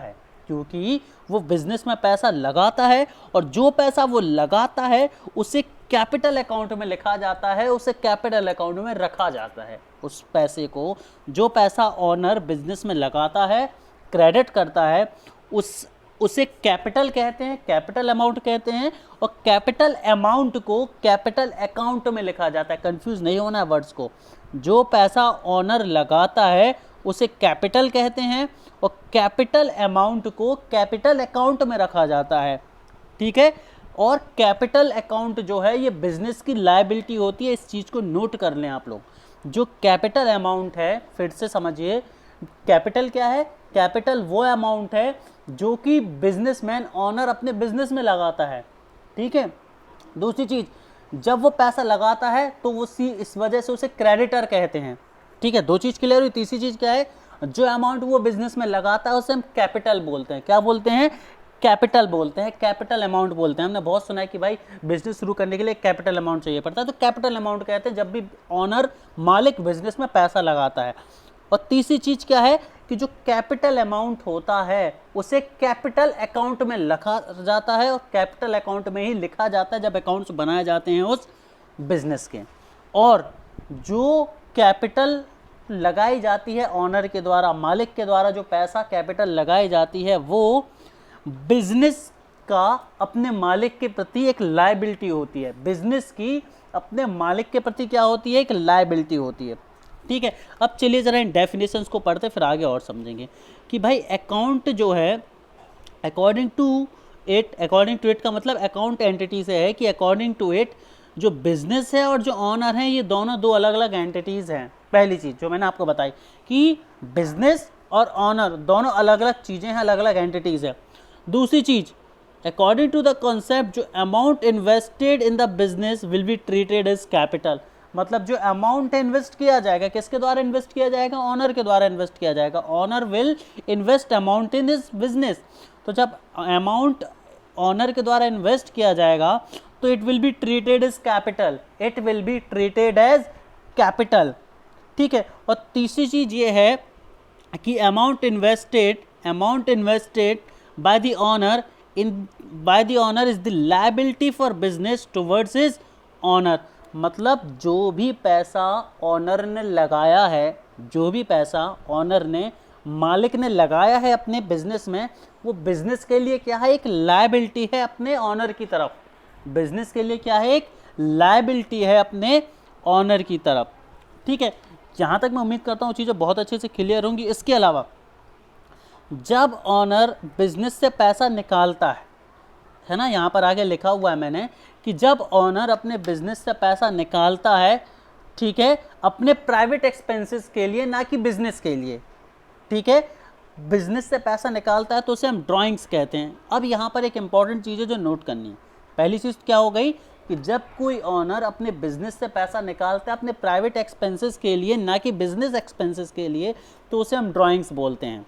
है, और जो पैसा वो लगाता है उसे कैपिटल अकाउंट में लिखा जाता है, उसे कैपिटल अकाउंट में रखा जाता है। उस पैसे को, जो पैसा ऑनर बिजनेस में लगाता है, क्रेडिट करता है, उसे कैपिटल कहते हैं, कैपिटल अमाउंट कहते हैं, और कैपिटल अमाउंट को कैपिटल अकाउंट में लिखा जाता है। कंफ्यूज नहीं होना है वर्ड्स को। जो पैसा ऑनर लगाता है उसे कैपिटल कहते हैं और कैपिटल अमाउंट को कैपिटल अकाउंट में रखा जाता है। ठीक है, और कैपिटल अकाउंट जो है ये बिजनेस की लायबिलिटी होती है। इस चीज़ को नोट कर लें आप लोग। जो कैपिटल अमाउंट है, फिर से समझिए, कैपिटल क्या है? कैपिटल वो अमाउंट है जो कि बिजनेसमैन ऑनर अपने बिजनेस में लगाता है, ठीक है। दूसरी चीज, जब वो पैसा लगाता है तो वो इस वजह से उसे क्रेडिटर कहते हैं, ठीक है। दो चीज क्लियर हुई। तीसरी चीज क्या है, जो अमाउंट वो बिजनेस में लगाता है उसे हम कैपिटल बोलते हैं। क्या बोलते हैं? कैपिटल बोलते हैं, कैपिटल अमाउंट बोलते हैं। हमने बहुत सुना है कि भाई बिजनेस शुरू करने के लिए कैपिटल अमाउंट चाहिए पड़ता है, तो कैपिटल अमाउंट कहते हैं जब भी ऑनर, मालिक बिजनेस में पैसा लगाता है। और तीसरी चीज क्या है कि जो कैपिटल अमाउंट होता है उसे कैपिटल अकाउंट में लिखा जाता है, और कैपिटल अकाउंट में ही लिखा जाता है जब अकाउंट्स बनाए जाते हैं उस बिजनेस के। और जो कैपिटल लगाई जाती है ऑनर के द्वारा, मालिक के द्वारा जो पैसा कैपिटल लगाई जाती है, वो बिजनेस का अपने मालिक के प्रति एक लायबिलिटी होती है। बिजनेस की अपने मालिक के प्रति क्या होती है? एक लायबिलिटी होती है, ठीक है। अब चलिए जरा इन डेफिनेशंस को पढ़ते फिर आगे और समझेंगे कि भाई अकाउंट जो है, अकॉर्डिंग टू इट का मतलब अकाउंट एंटिटी से है कि अकॉर्डिंग टू इट जो बिजनेस है और जो ऑनर है ये दोनों दो अलग अलग एंटिटीज़ हैं। पहली चीज़ जो मैंने आपको बताई कि बिजनेस और ऑनर दोनों अलग अलग चीज़ें हैं, अलग अलग एंटिटीज़ है। दूसरी चीज़, अकॉर्डिंग टू द कॉन्सेप्ट जो amount invested in the business will be treated as capital, मतलब जो अमाउंट इन्वेस्ट किया जाएगा, किसके द्वारा इन्वेस्ट किया जाएगा? ऑनर के द्वारा इन्वेस्ट किया जाएगा। Owner will invest amount in his business, तो जब अमाउंट ऑनर के द्वारा इन्वेस्ट किया जाएगा तो it will be treated as capital, it will be treated as capital, ठीक है। और तीसरी चीज ये है कि amount invested by the owner is the liability for business towards his owner, मतलब जो भी पैसा ऑनर ने लगाया है, जो भी पैसा ऑनर ने, मालिक ने लगाया है अपने बिजनेस में, वो बिजनेस के लिए क्या है? एक लायबिलिटी है अपने ऑनर की तरफ। बिजनेस के लिए क्या है? एक लायबिलिटी है अपने ऑनर की तरफ, ठीक है। यहाँ तक मैं उम्मीद करता हूँ चीज़ें बहुत अच्छे से क्लियर होंगी। इसके अलावा जब ऑनर बिजनेस से पैसा निकालता है ना, यहाँ पर आगे लिखा हुआ है मैंने कि जब ऑनर अपने बिजनेस से पैसा निकालता है, ठीक है, अपने प्राइवेट एक्सपेंसेस के लिए, ना कि बिजनेस के लिए, ठीक है, बिजनेस से पैसा निकालता है तो उसे हम ड्राइंग्स कहते हैं। अब यहाँ पर एक इंपॉर्टेंट चीज़ है जो नोट करनी है। पहली चीज़ क्या हो गई कि जब कोई ऑनर अपने बिजनेस से पैसा निकालता है अपने प्राइवेट एक्सपेंसेस के लिए, ना कि बिजनेस एक्सपेंसेस के लिए, तो उसे हम ड्राइंग्स बोलते हैं।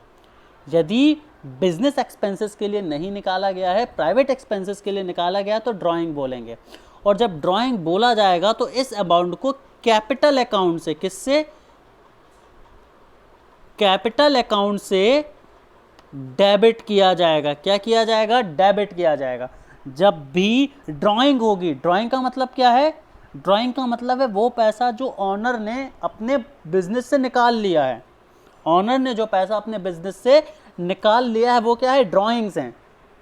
यदि बिजनेस एक्सपेंसेस के लिए नहीं निकाला गया है, प्राइवेट एक्सपेंसेस के लिए निकाला गया, तो ड्राइंग बोलेंगे। और जब ड्राइंग बोला जाएगा तो इस अमाउंट को कैपिटल अकाउंट से, किससे? कैपिटल अकाउंट से डेबिट किया जाएगा। क्या किया जाएगा? डेबिट किया जाएगा। जब भी ड्राइंग होगी, ड्राइंग का मतलब क्या है? ड्राइंग का मतलब है वो पैसा जो ऑनर ने अपने बिजनेस से निकाल लिया है। ऑनर ने जो पैसा अपने बिजनेस से निकाल लिया है वो क्या है? ड्राइंग्स हैं।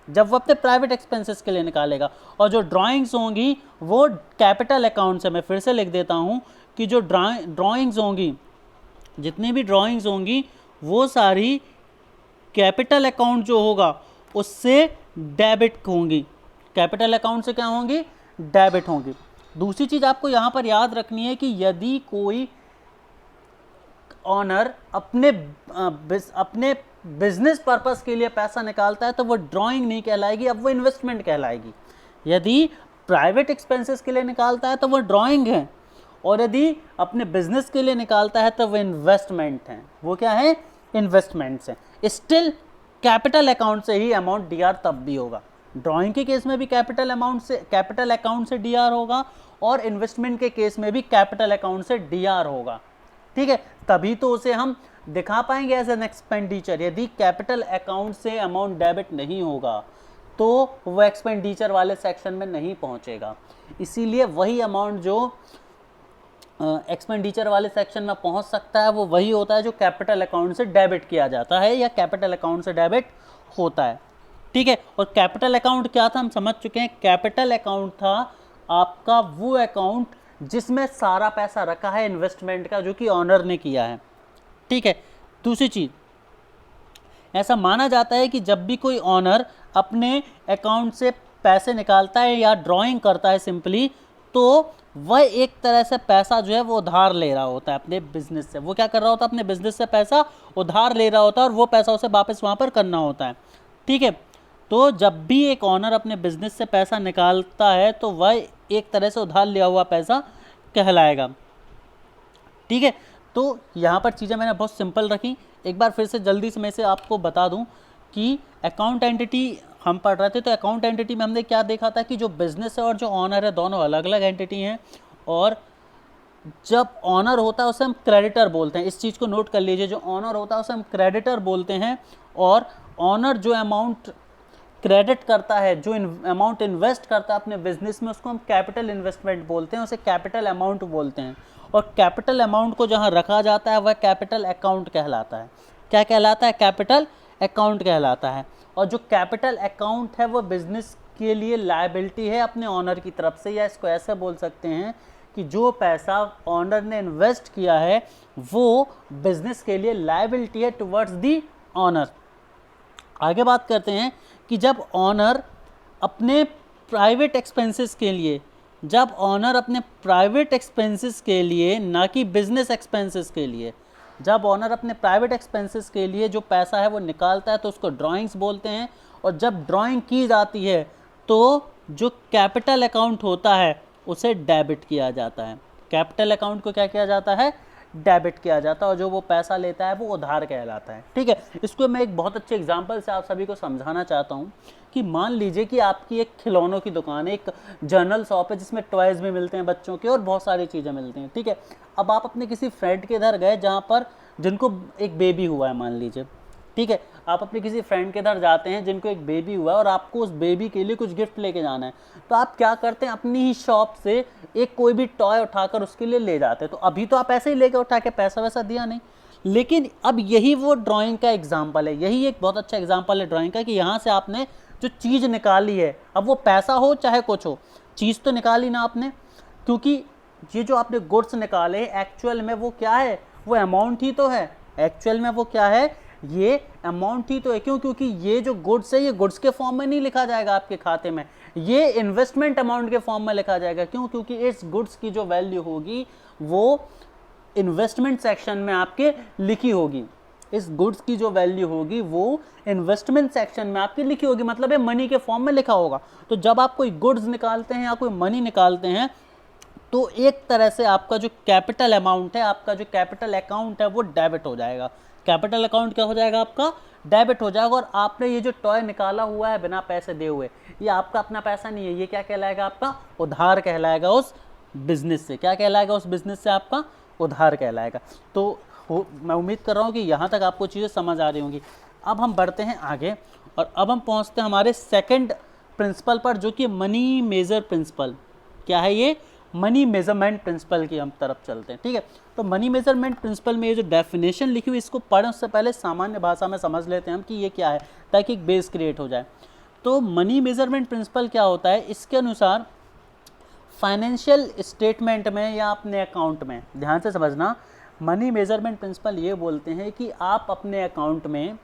जब वो अपने प्राइवेट एक्सपेंसेस के लिए निकालेगा, और जो ड्राइंग्स होंगी वो कैपिटल अकाउंट से, मैं फिर से लिख देता हूँ कि जो ड्राइंग्स होंगी, जितनी भी ड्राइंग्स होंगी वो सारी कैपिटल अकाउंट जो होगा उससे डेबिट होंगी। कैपिटल अकाउंट से क्या होंगी? डेबिट होंगी। दूसरी चीज़ आपको यहाँ पर याद रखनी है कि यदि कोई ऑनर अपने बिजनेस पर्पस के लिए पैसा निकालता है तो वो ड्राइंग नहीं कहलाएगी, अब वो इन्वेस्टमेंट कहलाएगी। यदि प्राइवेट एक्सपेंसेस के लिए निकालता है तो वो ड्राइंग है, और यदि अपने बिजनेस के लिए निकालता है तो वो इन्वेस्टमेंट है। वो क्या है? इन्वेस्टमेंट्स हैं। स्टिल कैपिटल अकाउंट से ही अमाउंट डीआर तब भी होगा। ड्राइंग के केस में भी कैपिटल अकाउंट से डीआर होगा, और इन्वेस्टमेंट के केस में भी कैपिटल अकाउंट से डीआर होगा, ठीक है। तभी तो उसे हम दिखा पाएंगे एज एन एक्सपेंडिचर। यदि कैपिटल अकाउंट से अमाउंट डेबिट नहीं होगा तो वो एक्सपेंडिचर वाले सेक्शन में नहीं पहुंचेगा। इसीलिए वही अमाउंट जो एक्सपेंडिचर वाले सेक्शन में पहुंच सकता है वो वही होता है जो कैपिटल अकाउंट से डेबिट किया जाता है या कैपिटल अकाउंट से डेबिट होता है, ठीक है। और कैपिटल अकाउंट क्या था हम समझ चुके हैं। कैपिटल अकाउंट था आपका वो अकाउंट जिसमें सारा पैसा रखा है इन्वेस्टमेंट का, जो कि ऑनर ने किया है, ठीक है। दूसरी चीज़, ऐसा माना जाता है कि जब भी कोई ऑनर अपने अकाउंट से पैसे निकालता है या ड्राइंग करता है सिंपली, तो वह एक तरह से पैसा जो है वो उधार ले रहा होता है अपने बिजनेस से। वो क्या कर रहा होता है? अपने बिजनेस से पैसा उधार ले रहा होता है, और वो पैसा उसे वापस वहाँ पर करना होता है। ठीक है। तो जब भी एक ऑनर अपने बिजनेस से पैसा निकालता है तो वह एक तरह से उधार लिया हुआ पैसा कहलाएगा। ठीक है, तो यहाँ पर चीज़ें मैंने बहुत सिंपल रखी। एक बार फिर से जल्दी से मैं से आपको बता दूँ कि अकाउंट एंटिटी हम पढ़ रहे थे, तो अकाउंट एंटिटी में हमने क्या देखा था कि जो बिजनेस है और जो ऑनर है दोनों अलग अलग एंटिटी हैं, और जब ऑनर होता है उसे हम क्रेडिटर बोलते हैं। इस चीज़ को नोट कर लीजिए, जो ऑनर होता है उसे हम क्रेडिटर बोलते हैं, और ऑनर जो अमाउंट क्रेडिट करता है, जो अमाउंट इन्वेस्ट करता है अपने बिजनेस में, उसको हम कैपिटल इन्वेस्टमेंट बोलते हैं, उसे कैपिटल अमाउंट बोलते हैं। और कैपिटल अमाउंट को जहाँ रखा जाता है वह कैपिटल अकाउंट कहलाता है। क्या कहलाता है? कैपिटल अकाउंट कहलाता है। और जो कैपिटल अकाउंट है वो बिजनेस के लिए लायबिलिटी है अपने ऑनर की तरफ से, या इसको ऐसे बोल सकते हैं कि जो पैसा ऑनर ने इन्वेस्ट किया है वो बिजनेस के लिए लायबिलिटी है टुवर्ड्स दी ऑनर। आगे बात करते हैं कि जब ऑनर अपने प्राइवेट एक्सपेंसेस के लिए, ना कि बिजनेस एक्सपेंसेस के लिए, जब ऑनर अपने प्राइवेट एक्सपेंसेस के लिए जो पैसा है वो निकालता है तो उसको ड्राइंग्स बोलते हैं। और जब ड्राइंग की जाती है तो जो कैपिटल अकाउंट होता है उसे डेबिट किया जाता है। कैपिटल अकाउंट को क्या किया जाता है? डेबिट किया जाता है, और जो वो पैसा लेता है वो उधार कहलाता है। ठीक है, इसको मैं एक बहुत अच्छे एग्जांपल से आप सभी को समझाना चाहता हूँ कि मान लीजिए कि आपकी एक खिलौनों की दुकान है, एक जनरल शॉप है जिसमें टॉयज़ भी मिलते हैं बच्चों के और बहुत सारी चीज़ें मिलती हैं। ठीक है, अब आप अपने किसी फ्रेंड के घर गए जहाँ पर जिनको एक बेबी हुआ है, मान लीजिए। ठीक है, आप अपने किसी फ्रेंड के घर जाते हैं जिनको एक बेबी हुआ है और आपको उस बेबी के लिए कुछ गिफ्ट लेके जाना है, तो आप क्या करते हैं? अपनी ही शॉप से एक कोई भी टॉय उठाकर उसके लिए ले जाते हैं। तो अभी तो आप ऐसे ही लेके उठा के पैसा वैसा दिया नहीं, लेकिन अब यही वो ड्राइंग का एग्जाम्पल है, यही एक बहुत अच्छा एग्जाम्पल है ड्राइंग का कि यहाँ से आपने जो चीज़ निकाली है, अब वो पैसा हो चाहे कुछ हो, चीज़ तो निकाली ना आपने, क्योंकि ये जो आपने गुड्स निकाले एक्चुअल में वो क्या है? वो अमाउंट ही तो है। एक्चुअल में वो क्या है? ये अमाउंट ही तो है। क्यों? क्योंकि ये जो गुड्स है ये गुड्स के फॉर्म में नहीं लिखा जाएगा आपके खाते में, ये इन्वेस्टमेंट अमाउंट के फॉर्म में लिखा जाएगा। क्यों? क्योंकि इस गुड्स की जो वैल्यू होगी वो इन्वेस्टमेंट सेक्शन में आपके लिखी होगी। इस गुड्स की जो वैल्यू होगी वो इन्वेस्टमेंट सेक्शन में आपकी लिखी होगी, मतलब ये मनी के फॉर्म में लिखा होगा। तो जब आप कोई गुड्स निकालते हैं या कोई मनी निकालते हैं तो एक तरह से आपका जो कैपिटल अमाउंट है, आपका जो कैपिटल अकाउंट है वो डेबिट हो जाएगा। कैपिटल अकाउंट क्या हो जाएगा? आपका डेबिट हो जाएगा। और आपने ये जो टॉय निकाला हुआ है बिना पैसे दिए हुए, ये आपका अपना पैसा नहीं है, ये क्या कहलाएगा? आपका उधार कहलाएगा उस बिजनेस से। क्या कहलाएगा? उस बिजनेस से आपका उधार कहलाएगा। तो मैं उम्मीद कर रहा हूँ कि यहाँ तक आपको चीज़ें समझ आ रही होंगी। अब हम बढ़ते हैं आगे और अब हम पहुँचते हैं हमारे सेकंड प्रिंसिपल पर, जो कि मनी मेजर प्रिंसिपल। क्या है ये? मनी मेजरमेंट प्रिंसिपल की हम तरफ चलते हैं। ठीक है, तो मनी मेजरमेंट प्रिंसिपल में ये जो डेफिनेशन लिखी हुई इसको पढ़ें उससे पहले सामान्य भाषा में समझ लेते हैं हम कि ये क्या है, ताकि एक बेस क्रिएट हो जाए। तो मनी मेजरमेंट प्रिंसिपल क्या होता है? इसके अनुसार फाइनेंशियल स्टेटमेंट में या अपने अकाउंट में, ध्यान से समझना, मनी मेजरमेंट प्रिंसिपल ये बोलते हैं कि आप अपने अकाउंट में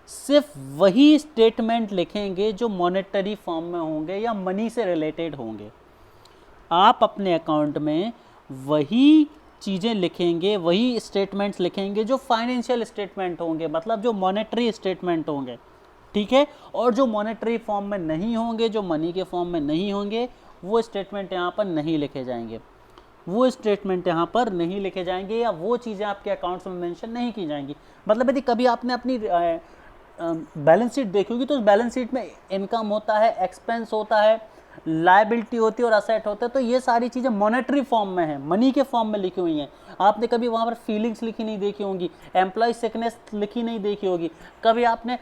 सिर्फ वही स्टेटमेंट लिखेंगे जो मॉनेटरी फॉर्म में होंगे या मनी से रिलेटेड होंगे। आप अपने अकाउंट में वही चीज़ें लिखेंगे, वही स्टेटमेंट्स लिखेंगे जो फाइनेंशियल स्टेटमेंट होंगे, मतलब जो मॉनेटरी स्टेटमेंट होंगे। ठीक है, और जो मॉनेटरी फॉर्म में नहीं होंगे, जो मनी के फॉर्म में नहीं होंगे, वो स्टेटमेंट यहाँ पर नहीं लिखे जाएंगे। वो स्टेटमेंट यहाँ पर नहीं लिखे जाएंगे या वो चीज़ें आपके अकाउंट्स में मेंशन नहीं की जाएंगी। मतलब यदि कभी आपने अपनी बैलेंस शीट देखी होगी तो उस बैलेंस शीट में इनकम होता है, एक्सपेंस होता है, लायबिलिटी होती है और असेट होता है, तो ये सारी चीज़ें मॉनेटरी फॉर्म में है, मनी के फॉर्म में लिखी हुई हैं। आपने कभी वहाँ पर फीलिंग्स लिखी नहीं देखी होंगी, एम्प्लॉय सिकनेस लिखी नहीं देखी होगी, कभी आपने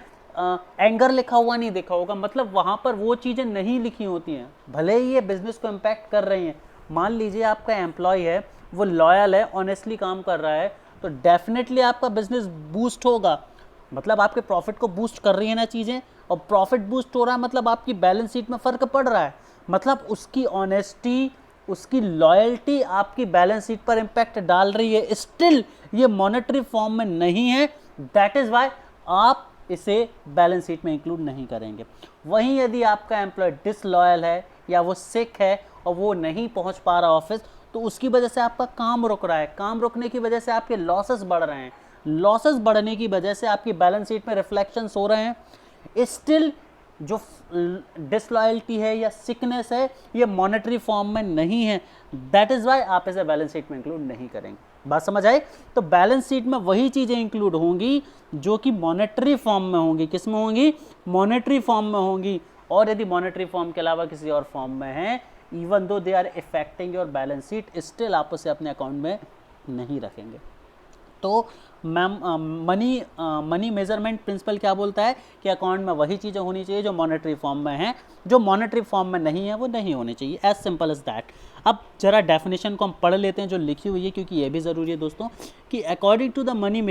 एंगर लिखा हुआ नहीं देखा होगा। मतलब वहाँ पर वो चीज़ें नहीं लिखी होती हैं, भले ही ये बिजनेस को इम्पैक्ट कर रही हैं। मान लीजिए आपका एम्प्लॉय है, वो लॉयल है, ऑनेस्टली काम कर रहा है, तो डेफिनेटली आपका बिजनेस बूस्ट होगा। मतलब आपके प्रॉफिट को बूस्ट कर रही है ना चीज़ें, और प्रॉफिट बूस्ट हो रहा है मतलब आपकी बैलेंस शीट में फ़र्क पड़ रहा है, मतलब उसकी ऑनेस्टी, उसकी लॉयल्टी आपकी बैलेंस शीट पर इम्पैक्ट डाल रही है। स्टिल ये मॉनेटरी फॉर्म में नहीं है, दैट इज़ वाई आप इसे बैलेंस शीट में इंक्लूड नहीं करेंगे। वहीं यदि आपका एम्प्लॉय डिसलॉयल है या वो सिक है और वो नहीं पहुंच पा रहा ऑफिस, तो उसकी वजह से आपका काम रुक रहा है, काम रुकने की वजह से आपके लॉसेस बढ़ रहे हैं, लॉसेस बढ़ने की वजह से आपकी बैलेंस शीट में रिफ्लेक्शंस हो रहे हैं। स्टिल जो डिसलॉयल्टी है या सिकनेस है ये मॉनेटरी फॉर्म में नहीं है, दैट इज़ वाई आप इसे बैलेंस शीट में इंक्लूड नहीं करेंगे। बात समझ आए? तो बैलेंस शीट में वही चीज़ें इंक्लूड होंगी जो कि मॉनेटरी फॉर्म में होंगी। किस में होंगी? मॉनेटरी फॉर्म में होंगी। और यदि मॉनेटरी फॉर्म के अलावा किसी और फॉर्म में है, even though they are affecting your balance sheet, still आप उसे अपने अकाउंट में नहीं रखेंगे। तो मैम मनी मेजरमेंट प्रिंसिपल क्या बोलता है कि अकाउंट में वही चीज़ें होनी चाहिए जो मॉनेटरी फॉर्म में हैं, जो मॉनेटरी फॉर्म में नहीं है वो नहीं होनी चाहिए, एज सिंपल एज दैट। अब जरा डेफिनेशन को हम पढ़ लेते हैं जो लिखी हुई है, क्योंकि ये भी ज़रूरी है दोस्तों कि according to the money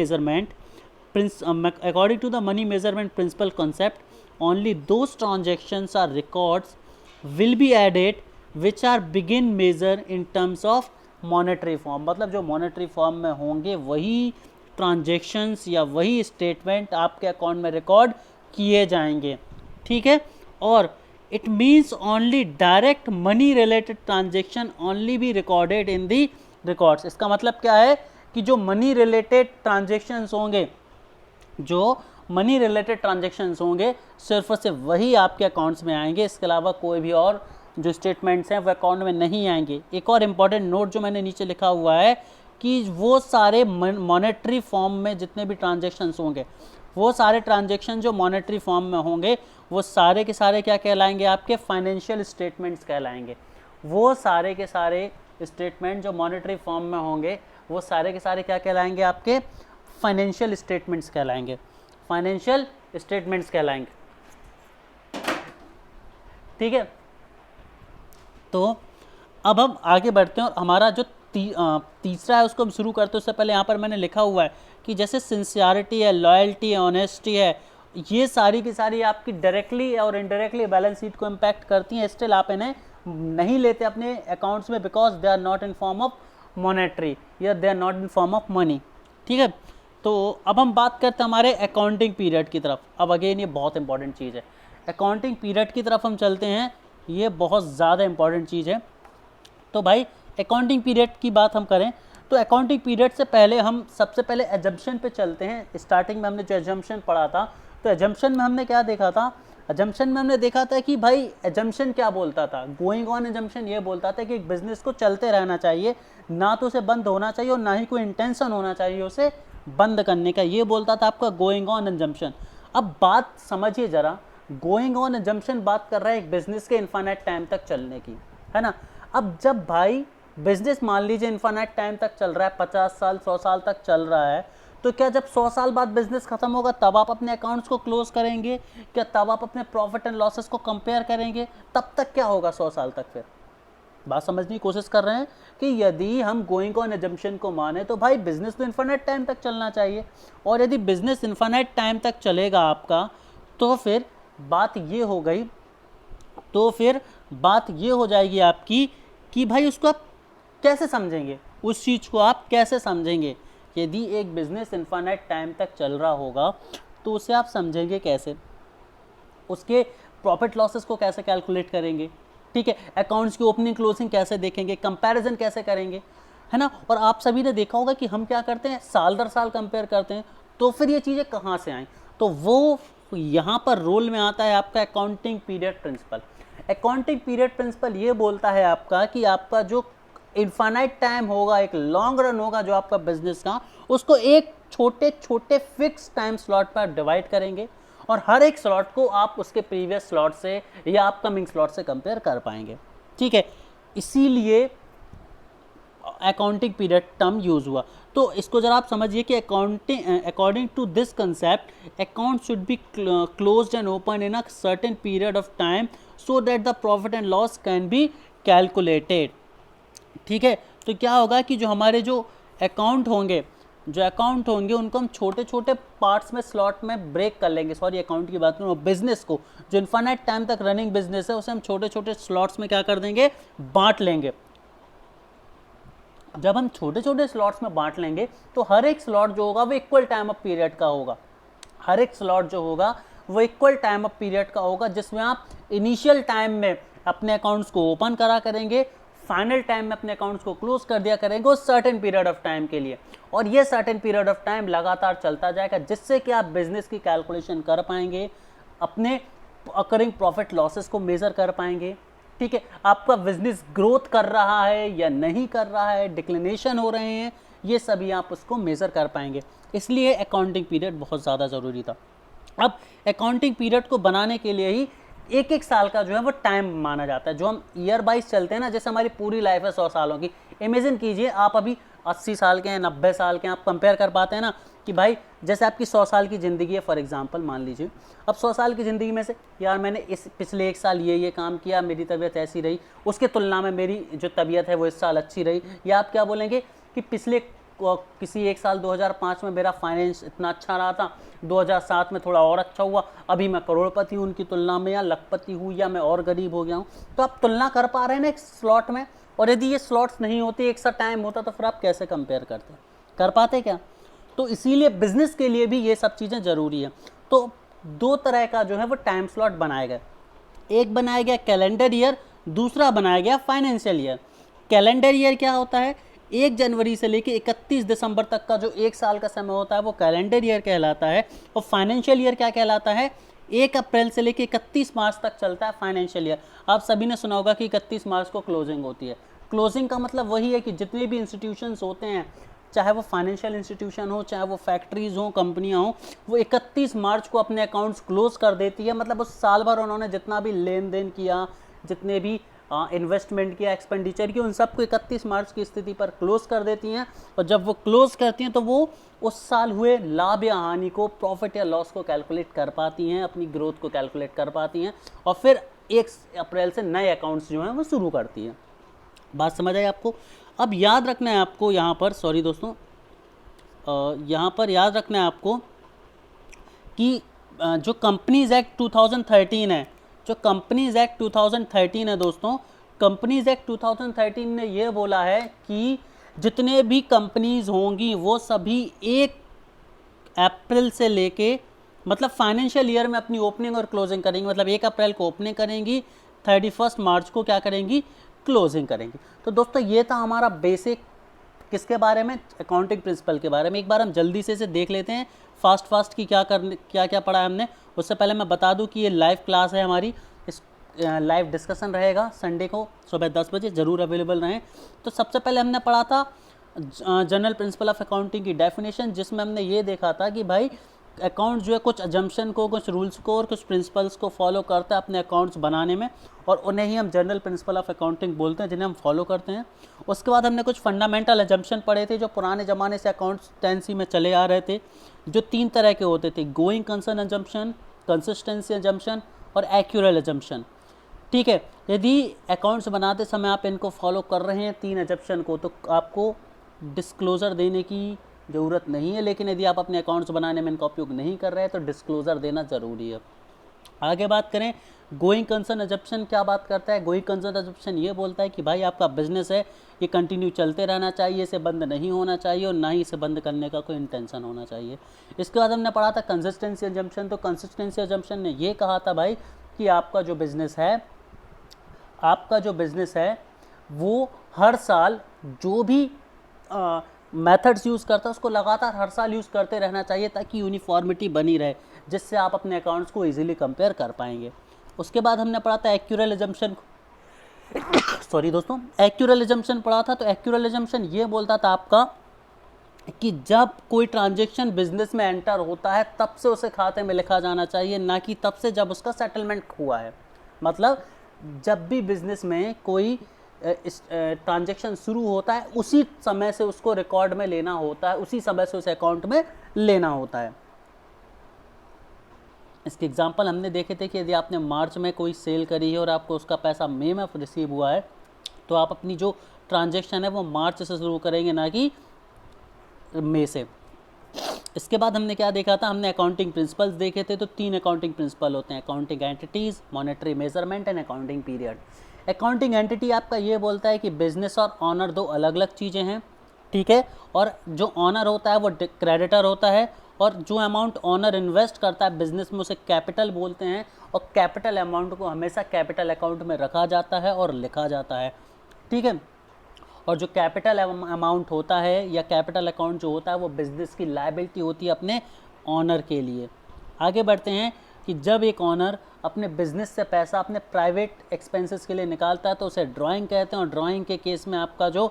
measurement principle concept only those transactions are records will be added which are बिगिन measure in terms of monetary form. मतलब जो मॉनेटरी फॉर्म में होंगे वही ट्रांजेक्शन्स या वही स्टेटमेंट आपके अकाउंट में रिकॉर्ड किए जाएंगे, ठीक है। और it means only direct money related transaction only be recorded in the records. इसका मतलब क्या है कि जो मनी रिलेटेड ट्रांजेक्शन्स होंगे, जो मनी रिलेटेड ट्रांजेक्शन्स होंगे सिर्फ और सिर्फ वही आपके अकाउंट्स में आएंगे, इसके अलावा कोई भी और जो स्टेटमेंट्स हैं वो अकाउंट में नहीं आएंगे। एक और इम्पॉर्टेंट नोट जो मैंने नीचे लिखा हुआ है कि वो सारे मॉनेटरी फॉर्म में जितने भी ट्रांजेक्शन्स होंगे, वो सारे ट्रांजेक्शन जो मॉनेटरी फॉर्म में होंगे वो सारे के सारे क्या कहलाएंगे? आपके फाइनेंशियल स्टेटमेंट्स कहलाएंगे। वो सारे के सारे स्टेटमेंट जो मॉनेटरी फॉर्म में होंगे वो सारे के सारे क्या कहलाएंगे? आपके फाइनेंशियल स्टेटमेंट्स कहलाएंगे, फाइनेंशियल स्टेटमेंट्स कहलाएंगे, ठीक है। तो अब हम आगे बढ़ते हैं और हमारा जो तीसरा है उसको हम शुरू करते हैं। उससे पहले यहाँ पर मैंने लिखा हुआ है कि जैसे सिंसियरिटी है, लॉयल्टी है, ऑनेस्टी है, ये सारी की सारी आपकी डायरेक्टली और इनडायरेक्टली बैलेंस शीट को इम्पैक्ट करती हैं, स्टिल आप इन्हें नहीं लेते अपने अकाउंट्स में because they are not in form of monetary या they are not in form of money, ठीक है। तो अब हम बात करते हैं हमारे अकाउंटिंग पीरियड की तरफ। अब अगेन ये बहुत इंपॉर्टेंट चीज़ है, अकाउंटिंग पीरियड की तरफ हम चलते हैं, ये बहुत ज़्यादा इंपॉर्टेंट चीज़ है। तो भाई अकाउंटिंग पीरियड की बात हम करें तो अकाउंटिंग पीरियड से पहले हम सबसे पहले एजम्पशन पे चलते हैं। स्टार्टिंग में हमने जो एजम्पशन पढ़ा था, तो एजम्पशन में हमने क्या देखा था? एजम्पशन में हमने देखा था कि भाई एजम्पशन क्या बोलता था? गोइंग ऑन एजम्पशन ये बोलता था कि एक बिज़नेस को चलते रहना चाहिए, ना तो उसे बंद होना चाहिए और ना ही कोई इंटेंशन होना चाहिए उसे बंद करने का, ये बोलता था आपका गोइंग ऑन एजम्पशन। अब बात समझिए ज़रा, गोइंग ऑन एजम्पशन बात कर रहा है एक बिज़नेस के इन्फाइनाइट टाइम तक चलने की, है ना। अब जब भाई बिज़नेस मान लीजिए इन्फाइनाइट टाइम तक चल रहा है, 50 साल 100 साल तक चल रहा है, तो क्या जब 100 साल बाद बिज़नेस ख़त्म होगा तब आप अपने अकाउंट्स को क्लोज करेंगे? क्या तब आप अपने प्रॉफिट एंड लॉसेस को कंपेयर करेंगे? तब तक क्या होगा 100 साल तक? फिर बात समझने की कोशिश कर रहे हैं कि यदि हम गोइंग ऑन एजम्पशन को माने तो भाई बिज़नेस तो इन्फाइनाइट टाइम तक चलना चाहिए, और यदि बिज़नेस इन्फाइनाइट टाइम तक चलेगा आपका तो फिर बात ये हो गई, तो फिर बात ये हो जाएगी आपकी कि भाई उसको आप कैसे समझेंगे, उस चीज़ को आप कैसे समझेंगे? यदि एक बिज़नेस इन्फाइनाइट टाइम तक चल रहा होगा तो उसे आप समझेंगे कैसे? उसके प्रॉफिट लॉसेस को कैसे कैलकुलेट करेंगे, ठीक है। अकाउंट्स की ओपनिंग क्लोजिंग कैसे देखेंगे, कंपैरिजन कैसे करेंगे, है ना। और आप सभी ने देखा होगा कि हम क्या करते हैं, साल दर साल कंपेयर करते हैं, तो फिर ये चीज़ें कहाँ से आएँ? तो वो यहाँ पर रोल में आता है आपका accounting period principle. Accounting period principle ये बोलता है आपका कि आपका जो इन्फाइनाइट टाइम होगा, एक लॉन्ग रन होगा जो आपका बिजनेस का, उसको एक छोटे छोटे फिक्स टाइम स्लॉट पर डिवाइड करेंगे और हर एक स्लॉट को आप उसके प्रीवियस स्लॉट से या अपकमिंग स्लॉट से कंपेयर कर पाएंगे, ठीक है। इसीलिए अकाउंटिंग पीरियड टर्म यूज़ हुआ। तो इसको जरा आप समझिए कि according to this concept account should be closed and open in a certain period of time so that the profit and loss can be calculated, ठीक है। तो क्या होगा कि जो हमारे जो अकाउंट होंगे उनको हम छोटे छोटे पार्ट्स में स्लॉट में ब्रेक कर लेंगे। सॉरी, अकाउंट की बात करूँ, बिजनेस को जो इन्फाइनाइट टाइम तक रनिंग बिजनेस है उसे हम छोटे छोटे स्लॉट्स में क्या कर देंगे, बांट लेंगे। जब हम छोटे छोटे स्लॉट्स में बांट लेंगे तो हर एक स्लॉट जो होगा वो इक्वल टाइम ऑफ पीरियड का होगा, हर एक स्लॉट जो होगा वो इक्वल टाइम ऑफ पीरियड का होगा, जिसमें आप इनिशियल टाइम में अपने अकाउंट्स को ओपन करा करेंगे, फाइनल टाइम में अपने अकाउंट्स को क्लोज कर दिया करेंगे उस सर्टेन पीरियड ऑफ टाइम के लिए। और ये सर्टेन पीरियड ऑफ टाइम लगातार चलता जाएगा, जिससे कि आप बिजनेस की कैलकुलेशन कर पाएंगे, अपने अकरिंग प्रॉफिट लॉसेस को मेज़र कर पाएंगे। ठीक है, आपका बिजनेस ग्रोथ कर रहा है या नहीं कर रहा है, डिक्लिनेशन हो रहे हैं, ये सभी आप उसको मेज़र कर पाएंगे। इसलिए अकाउंटिंग पीरियड बहुत ज़्यादा ज़रूरी था। अब अकाउंटिंग पीरियड को बनाने के लिए ही एक एक साल का जो है वो टाइम माना जाता है। जो हम ईयर वाइज चलते हैं ना, जैसे हमारी पूरी लाइफ है 100 सालों की, इमेजिन कीजिए आप अभी 80 साल के हैं, 90 साल के हैं, आप कंपेयर कर पाते हैं ना कि भाई जैसे आपकी 100 साल की ज़िंदगी है फॉर एग्जांपल मान लीजिए। अब 100 साल की ज़िंदगी में से यार मैंने इस पिछले एक साल ये काम किया, मेरी तबीयत ऐसी रही, उसके तुलना में मेरी जो तबीयत है वो इस साल अच्छी रही। या आप क्या बोलेंगे कि पिछले किसी एक साल 2005 में मेरा फाइनेंस इतना अच्छा रहा था, 2007 में थोड़ा और अच्छा हुआ, अभी मैं करोड़पति हूँ उनकी तुलना में, या लखपति हूँ, या मैं और गरीब हो गया हूँ। तो आप तुलना कर पा रहे हैं ना एक स्लॉट में। और यदि ये स्लॉट्स नहीं होते, एक सा टाइम होता, तो फिर आप कैसे कंपेयर करते, कर पाते क्या? तो इसीलिए बिजनेस के लिए भी ये सब चीज़ें ज़रूरी है। तो दो तरह का जो है वो टाइम स्लॉट बनाया गया। एक बनाया गया कैलेंडर ईयर, दूसरा बनाया गया फाइनेंशियल ईयर। कैलेंडर ईयर क्या होता है? 1 जनवरी से लेकर 31 दिसंबर तक का जो एक साल का समय होता है वो कैलेंडर ईयर कहलाता है। और फाइनेंशियल ईयर क्या कहलाता है? 1 अप्रैल से लेकर 31 मार्च तक चलता है फाइनेंशियल ईयर। आप सभी ने सुना होगा कि 31 मार्च को क्लोजिंग होती है। क्लोजिंग का मतलब वही है कि जितने भी इंस्टीट्यूशंस होते हैं, चाहे वो फाइनेंशियल इंस्टीट्यूशन हो, चाहे वो फैक्ट्रीज हो, कंपनियां हो, वो 31 मार्च को अपने अकाउंट्स क्लोज कर देती है। मतलब उस साल भर उन्होंने जितना भी लेन देन किया, जितने भी इन्वेस्टमेंट किया, एक्सपेंडिचर किया, उन सबको 31 मार्च की स्थिति पर क्लोज कर देती हैं। और जब वो क्लोज करती हैं तो वो उस साल हुए लाभ या हानि को, प्रॉफिट या लॉस को कैलकुलेट कर पाती हैं, अपनी ग्रोथ को कैलकुलेट कर पाती हैं, और फिर 1 अप्रैल से नए अकाउंट्स जो हैं वो शुरू करती हैं। बात समझ आई आपको? अब याद रखना है आपको यहाँ पर, सॉरी दोस्तों, यहाँ पर याद रखना है आपको कि जो कंपनीज एक्ट 2013 है, जो कंपनीज एक्ट 2013 है दोस्तों, कंपनीज एक्ट 2013 ने ये बोला है कि जितने भी कंपनीज होंगी वो सभी 1 अप्रैल से लेके, मतलब फाइनेंशियल ईयर में अपनी ओपनिंग और क्लोजिंग करेंगी। मतलब 1 अप्रैल को ओपनिंग करेंगी, 31 मार्च को क्या करेंगी? क्लोजिंग करेंगी। तो दोस्तों ये था हमारा बेसिक, किसके बारे में? अकाउंटिंग प्रिंसिपल के बारे में। एक बार हम जल्दी से इसे देख लेते हैं फास्ट कि क्या क्या पढ़ा है हमने। उससे पहले मैं बता दूं कि ये लाइव क्लास है हमारी, इस लाइव डिस्कशन रहेगा संडे को सुबह 10 बजे, ज़रूर अवेलेबल रहें। तो सबसे पहले हमने पढ़ा था जनरल प्रिंसिपल ऑफ अकाउंटिंग की डेफिनेशन, जिसमें हमने ये देखा था कि भाई अकाउंट जो है कुछ अजम्पशन को, कुछ रूल्स को और कुछ प्रिंसिपल्स को फॉलो करता है अपने अकाउंट्स बनाने में, और उन्हें ही हम जनरल प्रिंसिपल ऑफ अकाउंटिंग बोलते हैं, जिन्हें हम फॉलो करते हैं। उसके बाद हमने कुछ फंडामेंटल अजम्पशन पढ़े थे जो पुराने ज़माने से अकाउंटेंसी में चले आ रहे थे, जो 3 तरह के होते थे: going concern assumption, consistency assumption और एक्यूरल अजम्पशन। ठीक है, यदि अकाउंट्स बनाते समय आप इनको फॉलो कर रहे हैं 3 अजम्पशन को, तो आपको डिस्क्लोज़र देने की ज़रूरत नहीं है। लेकिन यदि आप अपने अकाउंट्स बनाने में इनका उपयोग नहीं कर रहे हैं तो डिस्क्लोज़र देना ज़रूरी है। आगे बात करें, गोइंग कंसर्न अजम्पशन क्या बात करता है? गोइंग कंसर्न अजम्पशन ये बोलता है कि भाई आपका बिजनेस है, ये कंटिन्यू चलते रहना चाहिए, इसे बंद नहीं होना चाहिए और ना ही इसे बंद करने का कोई इंटेंशन होना चाहिए। इसके बाद हमने पढ़ा था कंसिस्टेंसी अजम्पशन। तो कंसिस्टेंसी अजम्पशन ने ये कहा था भाई कि आपका जो बिज़नेस है वो हर साल जो भी मेथड्स यूज़ करता है उसको लगातार हर साल यूज़ करते रहना चाहिए, ताकि यूनिफॉर्मिटी बनी रहे, जिससे आप अपने अकाउंट्स को इजीली कंपेयर कर पाएंगे। उसके बाद हमने पढ़ा था एक्यूरल अजम्पशन। सॉरी दोस्तों, एक्यूरल अजम्पशन पढ़ा था। तो एक्यूरल अजम्पशन ये बोलता था आपका कि जब कोई ट्रांजेक्शन बिजनेस में एंटर होता है तब से उसे खाते में लिखा जाना चाहिए, ना कि तब से जब उसका सेटलमेंट हुआ है। मतलब जब भी बिजनेस में कोई ट्रांजैक्शन शुरू होता है उसी समय से उसको रिकॉर्ड में लेना होता है, उसी समय से उस अकाउंट में लेना होता है। इसके एग्जांपल हमने देखे थे कि यदि आपने मार्च में कोई सेल करी है और आपको उसका पैसा मई में रिसीव हुआ है, तो आप अपनी जो ट्रांजैक्शन है वो मार्च से शुरू करेंगे, ना कि मई से। इसके बाद हमने क्या देखा था? हमने अकाउंटिंग प्रिंसिपल्स देखे थे। तो 3 अकाउंटिंग प्रिंसिपल होते हैं: accounting entities, monetary measurement and accounting period. Accounting entity आपका ये बोलता है कि बिजनेस और ऑनर 2 अलग अलग चीज़ें हैं। ठीक है, और जो ऑनर होता है वो क्रेडिटर होता है, और जो अमाउंट ऑनर इन्वेस्ट करता है बिजनेस में उसे कैपिटल बोलते हैं, और कैपिटल अमाउंट को हमेशा कैपिटल अकाउंट में रखा जाता है और लिखा जाता है। ठीक है, और जो कैपिटल अमाउंट होता है या कैपिटल अकाउंट जो होता है वो बिजनेस की लायबिलिटी होती है अपने ऑनर के लिए। आगे बढ़ते हैं, कि जब एक ऑनर अपने बिजनेस से पैसा अपने प्राइवेट एक्सपेंसेस के लिए निकालता है तो उसे ड्राइंग कहते हैं, और ड्राइंग के केस में आपका जो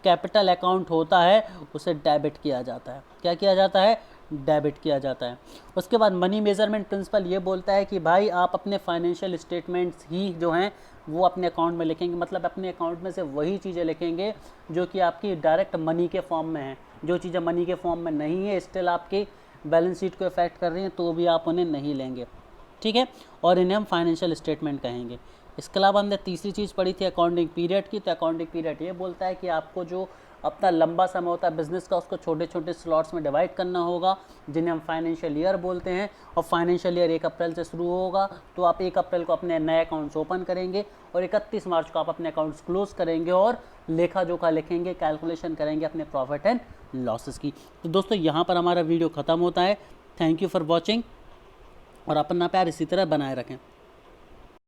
कैपिटल अकाउंट होता है उसे डेबिट किया जाता है। क्या किया जाता है? डेबिट किया जाता है। उसके बाद मनी मेजरमेंट प्रिंसिपल ये बोलता है कि भाई आप अपने फाइनेंशियल स्टेटमेंट्स ही जो हैं वो अपने अकाउंट में लिखेंगे, मतलब अपने अकाउंट में से वही चीज़ें लिखेंगे जो कि आपकी डायरेक्ट मनी के फॉर्म में हैं। जो चीज़ें मनी के फॉर्म में नहीं है, स्टिल आपकी बैलेंस शीट को इफेक्ट कर रही हैं, तो भी आप उन्हें नहीं लेंगे, ठीक है, और इन्हें हम फाइनेंशियल स्टेटमेंट कहेंगे। इसके अलावा हमने तीसरी चीज़ पढ़ी थी अकाउंटिंग पीरियड की। तो अकाउंटिंग पीरियड ये बोलता है कि आपको जो अपना लंबा समय होता है बिजनेस का उसको छोटे छोटे स्लॉट्स में डिवाइड करना होगा, जिन्हें हम फाइनेंशियल ईयर बोलते हैं। और फाइनेंशियल ईयर 1 अप्रैल से शुरू होगा, तो आप 1 अप्रैल को अपने नए अकाउंट्स ओपन करेंगे और 31 मार्च को आप अपने अकाउंट्स क्लोज करेंगे और लेखा जोखा लिखेंगे, कैलकुलेशन करेंगे अपने प्रॉफिट एंड लॉसेस की। तो दोस्तों यहाँ पर हमारा वीडियो ख़त्म होता है। थैंक यू फॉर वॉचिंग, और अपना प्यार इसी तरह बनाए रखें।